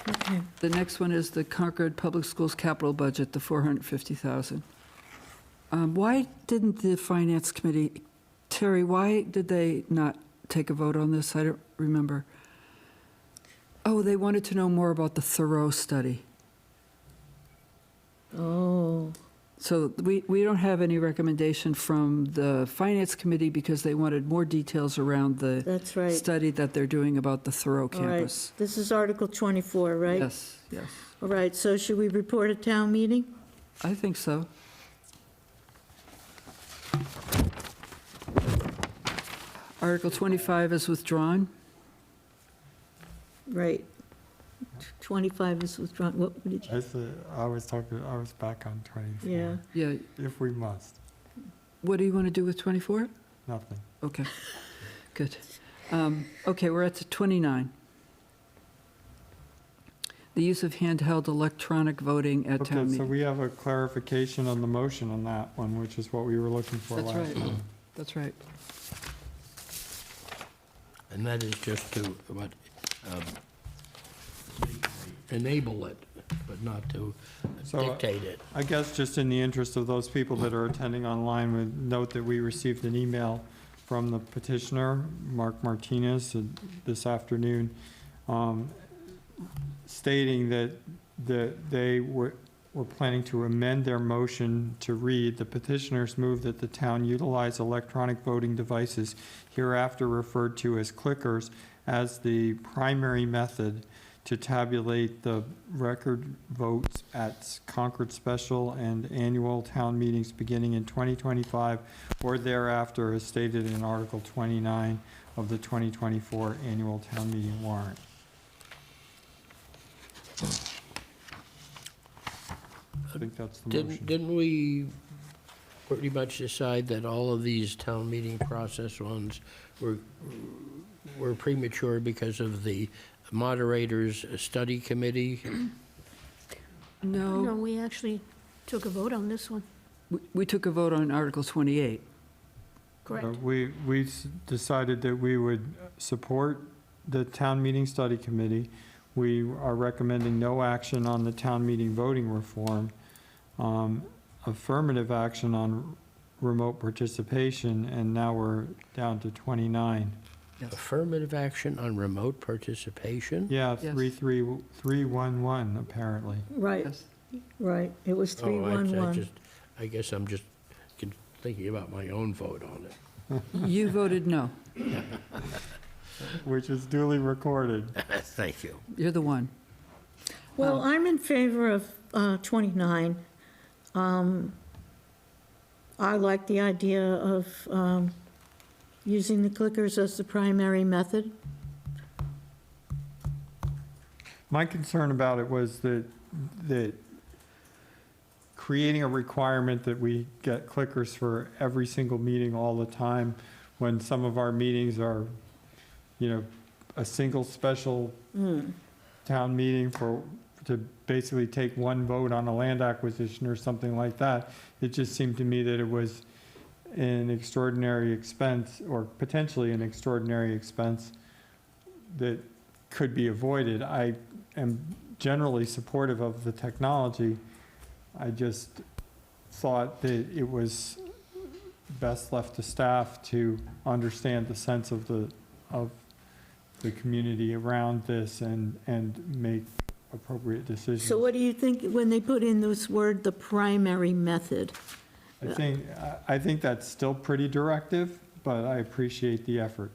Okay. the next one is the Concord Public Schools capital budget, the 450,000. Why didn't the Finance Committee, Terry, why did they not take a vote on this? I don't remember. Oh, they wanted to know more about the Thoreau study. Oh, So we don't have any recommendation from the Finance Committee because they wanted more details around the that's right. study that they're doing about the Thoreau All right. campus. This is Article 24, right? Yes, yes, All right, so should we report at town meeting? I think so. Article 25 is withdrawn. Right. 25 is withdrawn. What did you? I was back on 24. Yeah. Yeah, If we must, what do you want to do with 24? nothing. Okay, good. Okay, we're at 29. The use of handheld electronic voting at town Okay, so meeting. we have a clarification on the motion on that one, which is what we were looking for That's last right. time. That's right. And that is just to, enable it, but not to So, dictate it. I guess just in the interest of those people that are attending online, would note that we received an email from the petitioner, Mark Martinez, this afternoon, stating that they were planning to amend their motion to read, the petitioners move that the town utilize electronic voting devices, hereafter referred to as clickers, as the primary method to tabulate the record votes at Concord special and annual town meetings beginning in 2025 or thereafter, as stated in Article 29 of the 2024 annual town meeting warrant. I think that's the motion. Didn't we pretty much decide that all of these town meeting process ones were premature because of the moderator's study committee? No, No, we actually, took a vote on this one, We took a vote on Article 28. correct? We decided that we would support the town meeting study committee. We are recommending no action on the town meeting voting reform, affirmative action on remote participation, and now we're down to 29. Affirmative action on remote participation? Yeah, Yes. 33311, apparently. Right, Yes. right. It was Oh, I 311. just, I guess I'm just thinking about my own vote on it. You voted no. Which is duly recorded. Thank you. You're the one. Well, I'm in favor of 29. I like the idea of using the clickers as the primary method. My concern about it was that creating a requirement that we get clickers for every single meeting all the time, when some of our meetings are, a single special town meeting to basically take one vote on a land acquisition or something like that. It just seemed to me that it was an extraordinary expense, or potentially an extraordinary expense, that could be avoided. I am generally supportive of the technology. I just thought that it was best left to staff to understand the sense of the community around this and make appropriate decisions. So what do you think when they put in this word, the primary method? I think that's still pretty directive, but I appreciate the effort.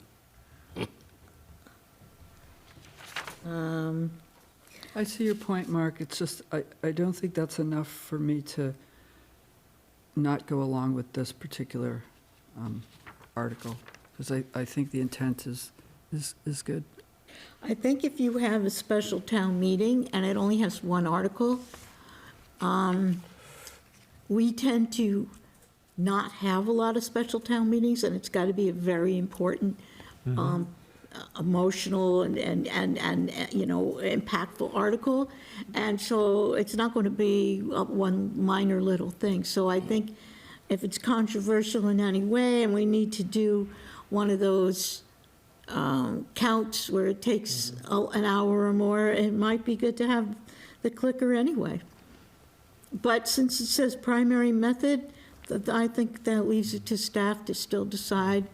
I see your point, Mark. It's just, I don't think that's enough for me to not go along with this particular article, because I think the intent is good. I think if you have a special town meeting and it only has one article, we tend to not have a lot of special town meetings, and it's got to be a very important, emotional and impactful article. And so it's not going to be one minor little thing. So I think if it's controversial in any way and we need to do one of those counts where it takes an hour or more, it might be good to have the clicker anyway. But since it says primary method, I think that leaves it to staff to still decide.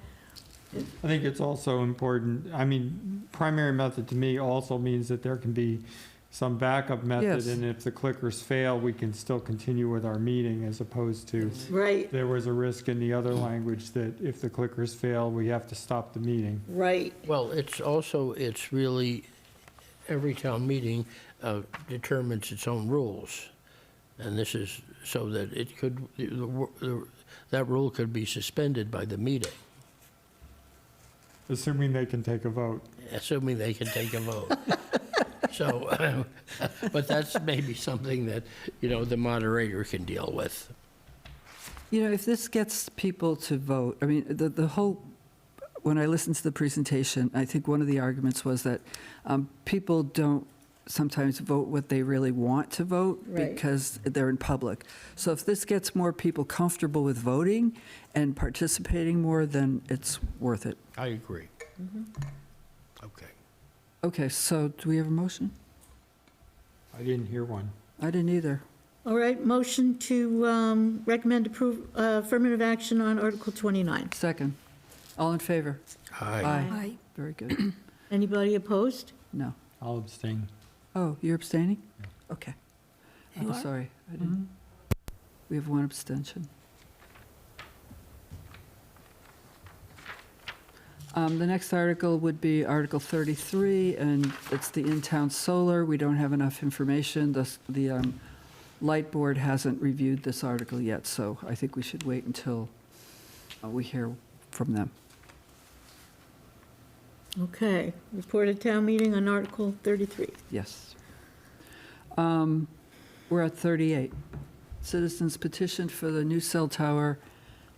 I think it's also important, primary method to me also means that there can be some backup method, Yes. and if the clickers fail, we can still continue with our meeting, as opposed to, Right, there was a risk in the other language that if the clickers fail, we have to stop the meeting. right. Well, it's really, every town meeting determines its own rules. And this is so that it could, that rule could be suspended by the meeting, Assuming they can take a vote. assuming they can take a vote. So, but that's maybe something that, the moderator can deal with. If this gets people to vote, the whole, when I listened to the presentation, I think one of the arguments was that people don't sometimes vote what they really want to vote Right. because they're in public. So if this gets more people comfortable with voting and participating more, then it's worth it. I agree. Okay. Okay, so do we have a motion? I didn't hear one. I didn't either. All right, motion to recommend affirmative action on Article 29. Second. All in favor? Aye. Aye. Very good. Anybody opposed? No. I'll abstain. Oh, you're abstaining? Okay. You I'm are? sorry. I didn't. We have one abstention. The next article would be Article 33, and it's the in-town solar. We don't have enough information. The Light Board hasn't reviewed this article yet, so I think we should wait until we hear from them. Okay, report at town meeting on Article 33. Yes. We're at 38. Citizens petition for the new cell tower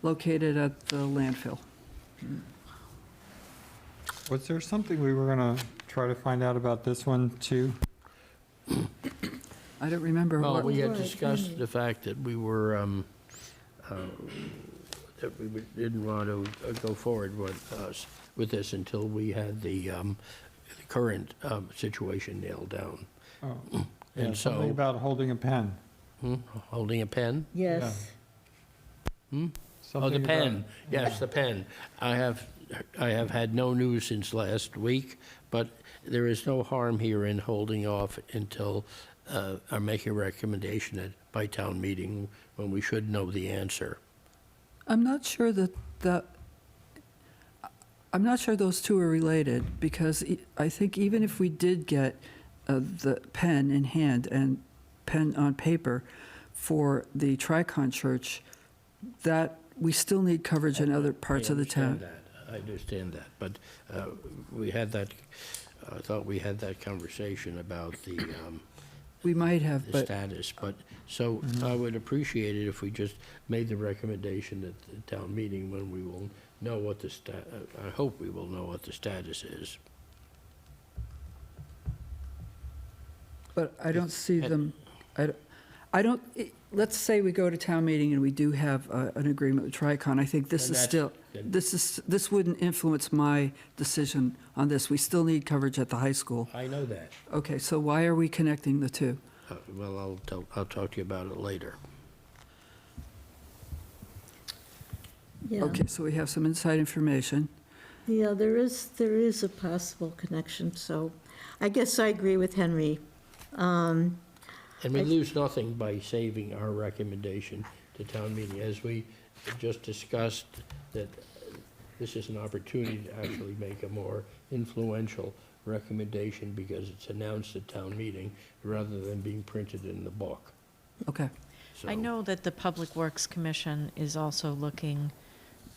located at the landfill. Was there something we were gonna try to find out about this one too? I don't remember. Well, what- we had Right, discussed the fact that we were, that we didn't want to go forward with this until we had the current situation nailed down. Oh, And yeah, something so- about holding a pen. Holding a pen? Yes. Oh, Something the about- pen, yes, the pen. I have had no news since last week, but there is no harm here in holding off until I make a recommendation by town meeting when we should know the answer. I'm not sure I'm not sure those two are related, because I think even if we did get the pen in hand and pen on paper for the Tricon Church, that we still need coverage in other parts of the town. I understand that, but we had that, I thought we had that conversation about the We might have, the but status, but, so I would appreciate it if we just made the recommendation at the town meeting when we will know what the I hope we will know what the status is. I don't see them, I don't, let's say we go to town meeting and we do have an agreement with Tricon. I think this And is that's- still, this wouldn't influence my decision on this. We still need coverage at the high school. I know that. Okay, so why are we connecting the two? Well, I'll talk to you about it later. Yeah, Okay, so we have some inside information. yeah, there is a possible connection, so I guess I agree with Henry. And we lose nothing by saving our recommendation to town meeting. As we just discussed, that this is an opportunity to actually make a more influential recommendation because it's announced at town meeting rather than being printed in the book. Okay. I So- know that the Public Works Commission is also looking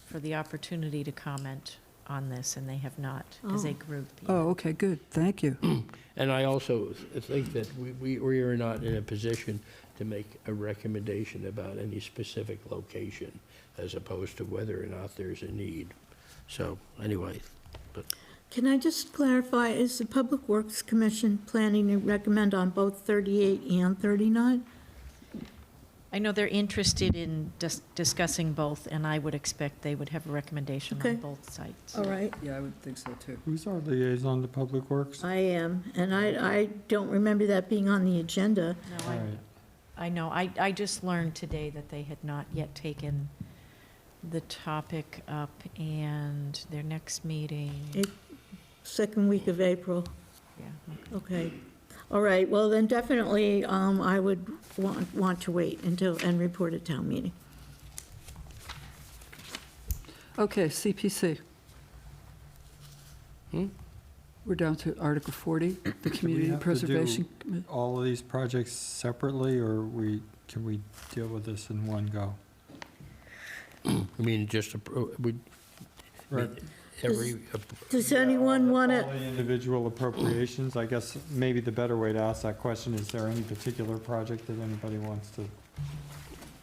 for the opportunity to comment on this, and they have not, as a Oh. group. Oh, okay, good, thank you. And I also think that we are not in a position to make a recommendation about any specific location as opposed to whether or not there's a need. So, anyway, Can I just clarify, is the Public Works Commission planning to recommend on both 38 and 39? I know they're interested in discussing both, and I would expect they would have a recommendation Okay. on both sites. All right, Yeah, I would think so, too. Who's our liaison to Public Works? I am, and I don't remember that being on the agenda. No, All right. I know, I just learned today that they had not yet taken the topic up, and their next meeting, Second week of April, yeah, okay. All right, well, then definitely, I would want to wait until, and report at town meeting. Okay, CPC. We're down to Article 40, the Community have to Preservation. All of these projects separately, or can we deal with this in one go? I mean, just, Right. Does anyone want All to, the individual appropriations, I guess maybe the better way to ask that question, is there any particular project that anybody wants to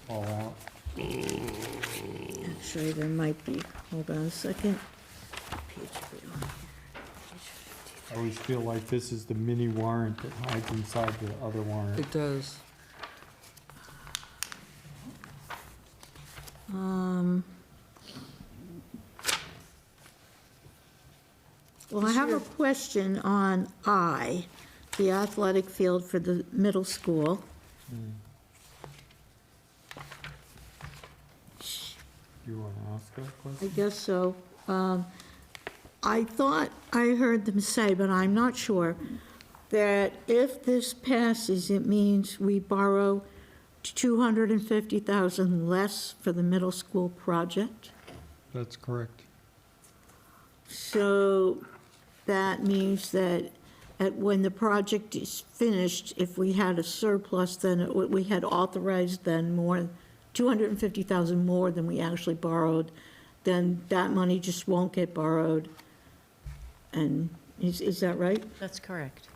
call out? actually, there might be, hold on a second. Page 3. I always feel like this is the mini warrant that hides inside the other warrant. It does. Well, I have a question on I, the athletic field for the middle school. You want to ask that I question? guess so. I thought I heard them say, but I'm not sure, that if this passes, it means we borrow $250,000 less for the middle school project. That's correct. So that means that when the project is finished, if we had a surplus, then we had authorized then more, $250,000 more than we actually borrowed, then that money just won't get borrowed. And is that right? that's correct.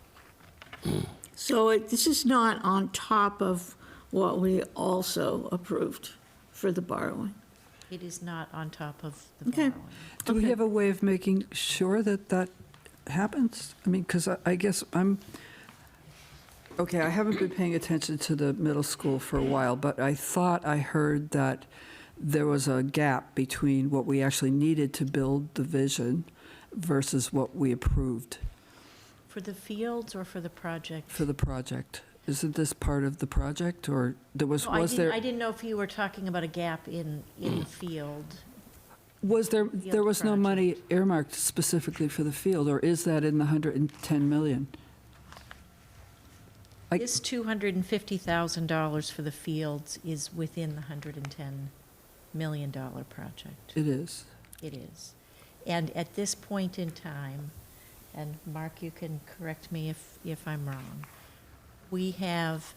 So this is not on top of what we also approved for the borrowing. It is not on top of the Okay. borrowing. Do we Okay. have a way of making sure that that happens? I mean, because I guess Okay, I haven't been paying attention to the middle school for a while, but I thought I heard that there was a gap between what we actually needed to build the vision versus what we approved For the fields or for the project? for the project. Isn't this part of the project, or there was, No, was there, I didn't know if you were talking about a gap in the field. was there, field there was no money project. earmarked specifically for the field, or is that in the 110 million? I- This $250,000 for the fields is within the $110 million project. It is. It is. And at this point in time, and Mark, you can correct me if I'm wrong, we have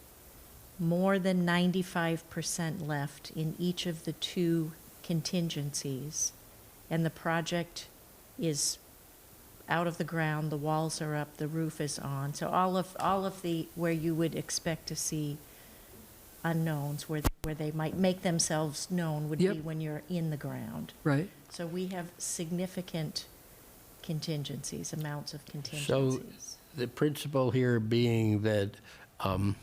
more than 95% left in each of the two contingencies, and the project is out of the ground, the walls are up, the roof is on. So all of the, where you would expect to see unknowns, where they might make themselves known would be Yep. when you're in the ground. Right. So we have significant contingencies, amounts of contingencies. The principle here being that, to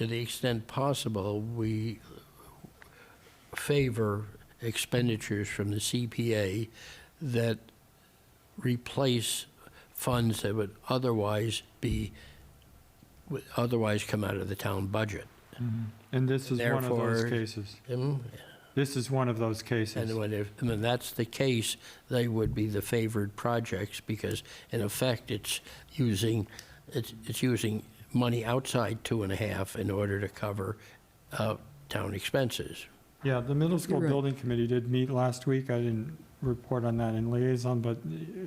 the extent possible, we favor expenditures from the CPA that replace funds that would otherwise come out of the town budget. And this is one of those Therefore- cases. Mm, This is one of those cases. And when that's the case, they would be the favored projects, because in effect, it's using money outside 2.5 in order to cover town expenses. Yeah, the middle school right. building committee did meet last week. I didn't report on that in liaison, but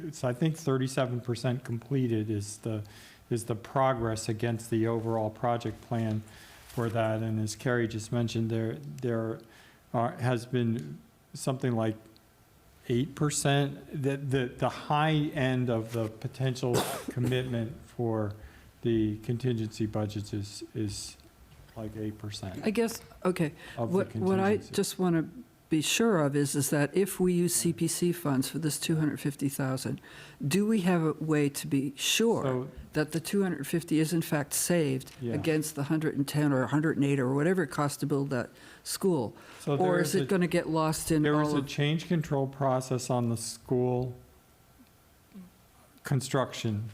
it's, I think 37% completed is the progress against the overall project plan for that. And as Carrie just mentioned, there has been something like 8%. The high end of the potential commitment for the contingency budgets is like 8% I guess, okay, of the what I contingency. just want to be sure of is that if we use CPC funds for this 250,000, do we have a way to be sure So- that the 250 is in fact saved Yeah. against the 110 or 108 or whatever it costs to build that school? So Or there is is it going to get lost in There was all a of? change control process on the school construction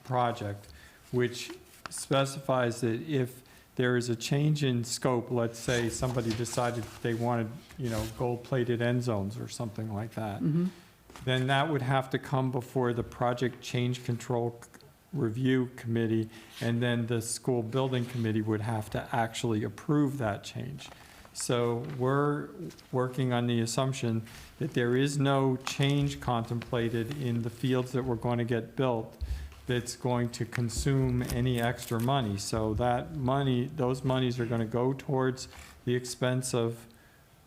project, which specifies that if there is a change in scope, let's say somebody decided they wanted, gold-plated end zones or something like that, Mhm. then that would have to come before the project change control review committee, and then the school building committee would have to actually approve that change. So we're working on the assumption that there is no change contemplated in the fields that we're going to get built that's going to consume any extra money. So that money, those monies are going to go towards the expense of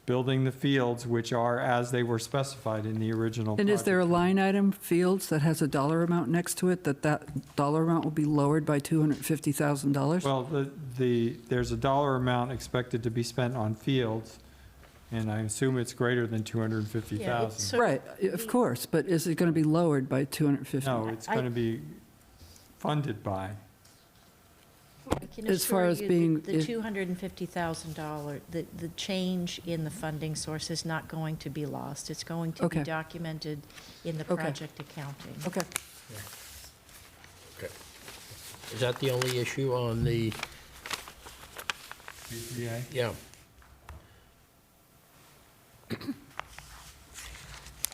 building the fields, which are as they were specified in the original And is there a project. line item fields that has a dollar amount next to it, that dollar amount will be lowered by $250,000? Well, there's a dollar amount expected to be spent on fields, and I assume it's greater than 250,000. so- Right, of course, but is it going to be lowered by 250? No, it's going to be funded by. I can As far assure as you being- that the $250,000, the change in the funding source is not going to be lost. It's going to be Okay. documented in the Okay. project accounting. Okay. Okay. Is that the only issue on the, CPA? yeah,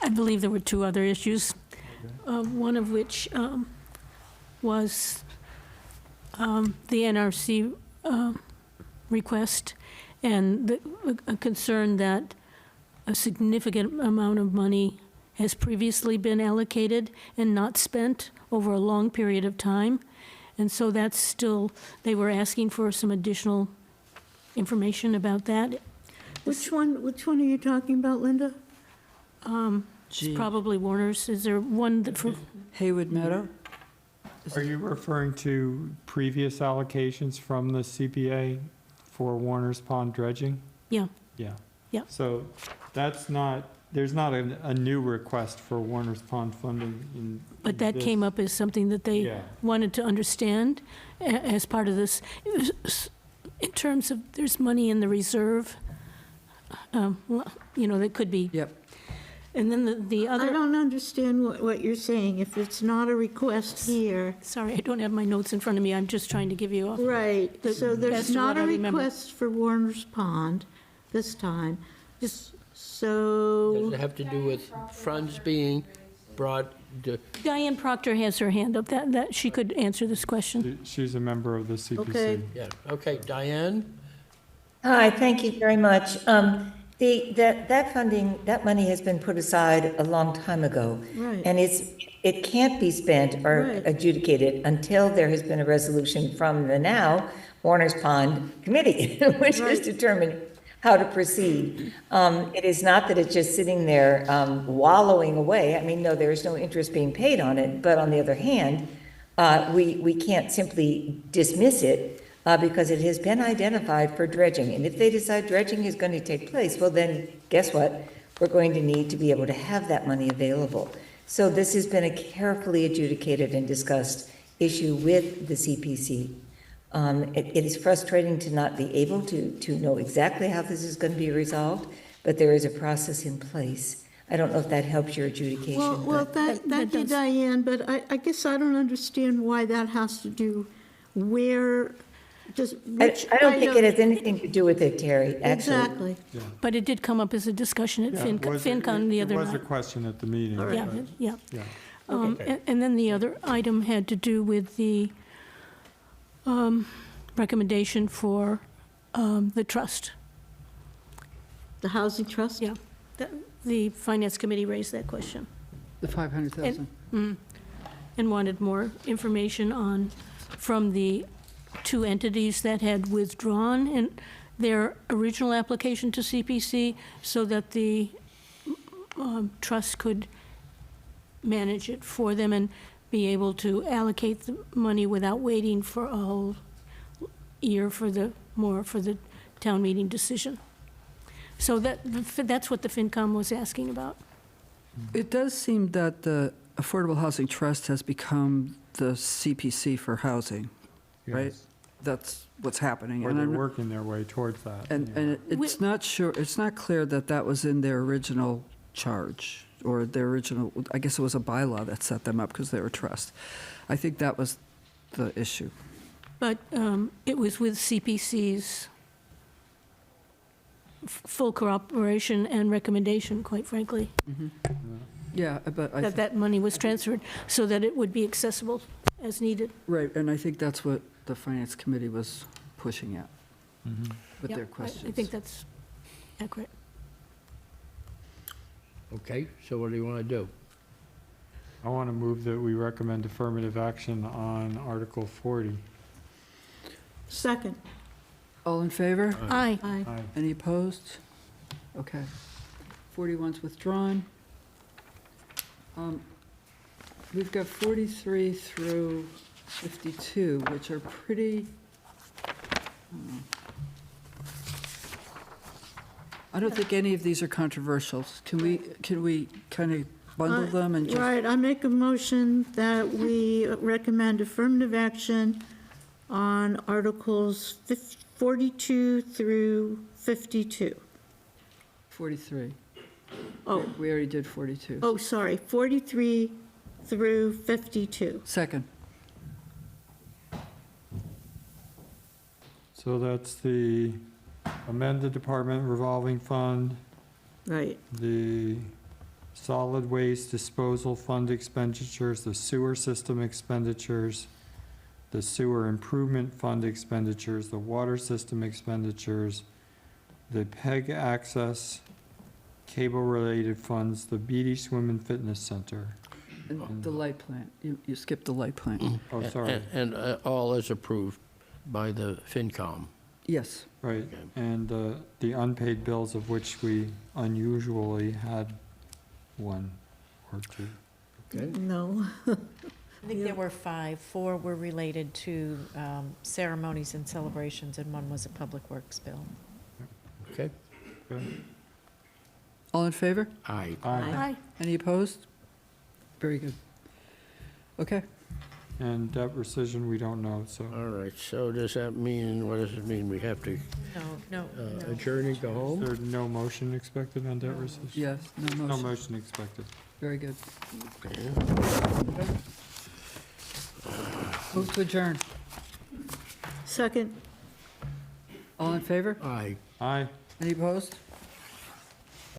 I believe there were two other issues, one of which was the NRC request, and a concern that a significant amount of money has previously been allocated and not spent over a long period of time. And so that's still, they were asking for some additional information about that. Which one are you talking about, Linda? It's Gee. probably Warner's. Is there one that for, Haywood Meadow? Are you referring to previous allocations from the CPA for Warner's Pond dredging? yeah, Yeah. Yeah. So that's not there's not a new request for Warner's Pond funding in. But that came up as something that they Yeah. wanted to understand as part of this. In terms of, there's money in the reserve, that could be. Yep. And then the I other, don't understand what you're saying. If it's not a request here, sorry, I don't have my notes in front of me, I'm just trying to give you a. right, The so there's best of not what a I remember. request for Warner's Pond this time. This- Does So, it have to do with funds being brought, Diane Proctor has her hand up, that she could answer this question. She's a member of the CPC. Okay. yeah, okay, Diane? Hi, thank you very much. That funding, that money has been put aside a long time ago. Right. And it can't be spent or Right. adjudicated until there has been a resolution from the now Warner's Pond Committee, which has Right. determined how to proceed. It is not that it's just sitting there wallowing away. I mean, no, there is no interest being paid on it, but on the other hand, we can't simply dismiss it because it has been identified for dredging. And if they decide dredging is going to take place, well, then, guess what? We're going to need to be able to have that money available. So this has been a carefully adjudicated and discussed issue with the CPC. It is frustrating to not be able to know exactly how this is going to be resolved, but there is a process in place. I don't know if that helps your adjudication. well, but- thank you, does. Diane, but I guess I don't understand why that has to do where, just which I don't think it item- has anything to do with it, Terry, actually. Exactly. But it did come up as a discussion at Yeah, it was- FinCon the other It was a night. question at the meeting. Yeah, but- yeah. Yeah. And then the other item had to do with the recommendation for the trust. The Housing Trust? Yeah, the Finance Committee raised that question The 500,000. and wanted more information from the two entities that had withdrawn in their original application to CPC so that the trust could manage it for them and be able to allocate the money without waiting for a whole year for the town meeting decision. So that's what the FinCom was asking about. It does seem that the Affordable Housing Trust has become the CPC for housing, right? Yes. That's what's happening. Or And they're I'm- working their way towards that. And, yeah. and it's not sure, it's not clear that that was in their original charge, or their original, I guess it was a bylaw that set them up because they were a trust. I think that was the issue. But it was with CPC's full cooperation and recommendation, quite frankly, Yeah, but I, that money was transferred so that it would be accessible as needed. right, and I think that's what the Finance Committee was pushing at with Yeah, their I questions. think that's accurate. Okay, so what do you want to do? I want to move that we recommend affirmative action on Article 40. Second. All in favor? Aye. Aye. Any opposed? Okay. 41's withdrawn. We've got 43 through 52, which are pretty, I don't think any of these are controversial. Can we kind of bundle them and just? Right, I make a motion that we recommend affirmative action on Articles 42 through 52. 43. Oh, We already did 42. oh, sorry, 43 through 52. Second. So that's the amend the department revolving fund, Right, the solid waste disposal fund expenditures, the sewer system expenditures, the sewer improvement fund expenditures, the water system expenditures, the PEG access, cable-related funds, the Beatty Swim and Fitness Center. And the light plant. You skipped the light plant. Oh, sorry, And all is approved by the FinCom. Yes. right, and the unpaid bills of which we unusually had one or two. Okay. no. I think there were 5. 4 were related to ceremonies and celebrations, and 1 was a public works bill. Okay, Good. All in favor? Aye. Aye. Any opposed? Very good. Okay. And debt rescission, we don't know, so. All right, so does that mean, what does it mean? We have to No, adjourn and go home? Is there no motion expected on debt rescission? Yes, no No motion. motion expected. Very good. Okay. Move to adjourn. Second. All in favor? Aye. Aye. Any opposed?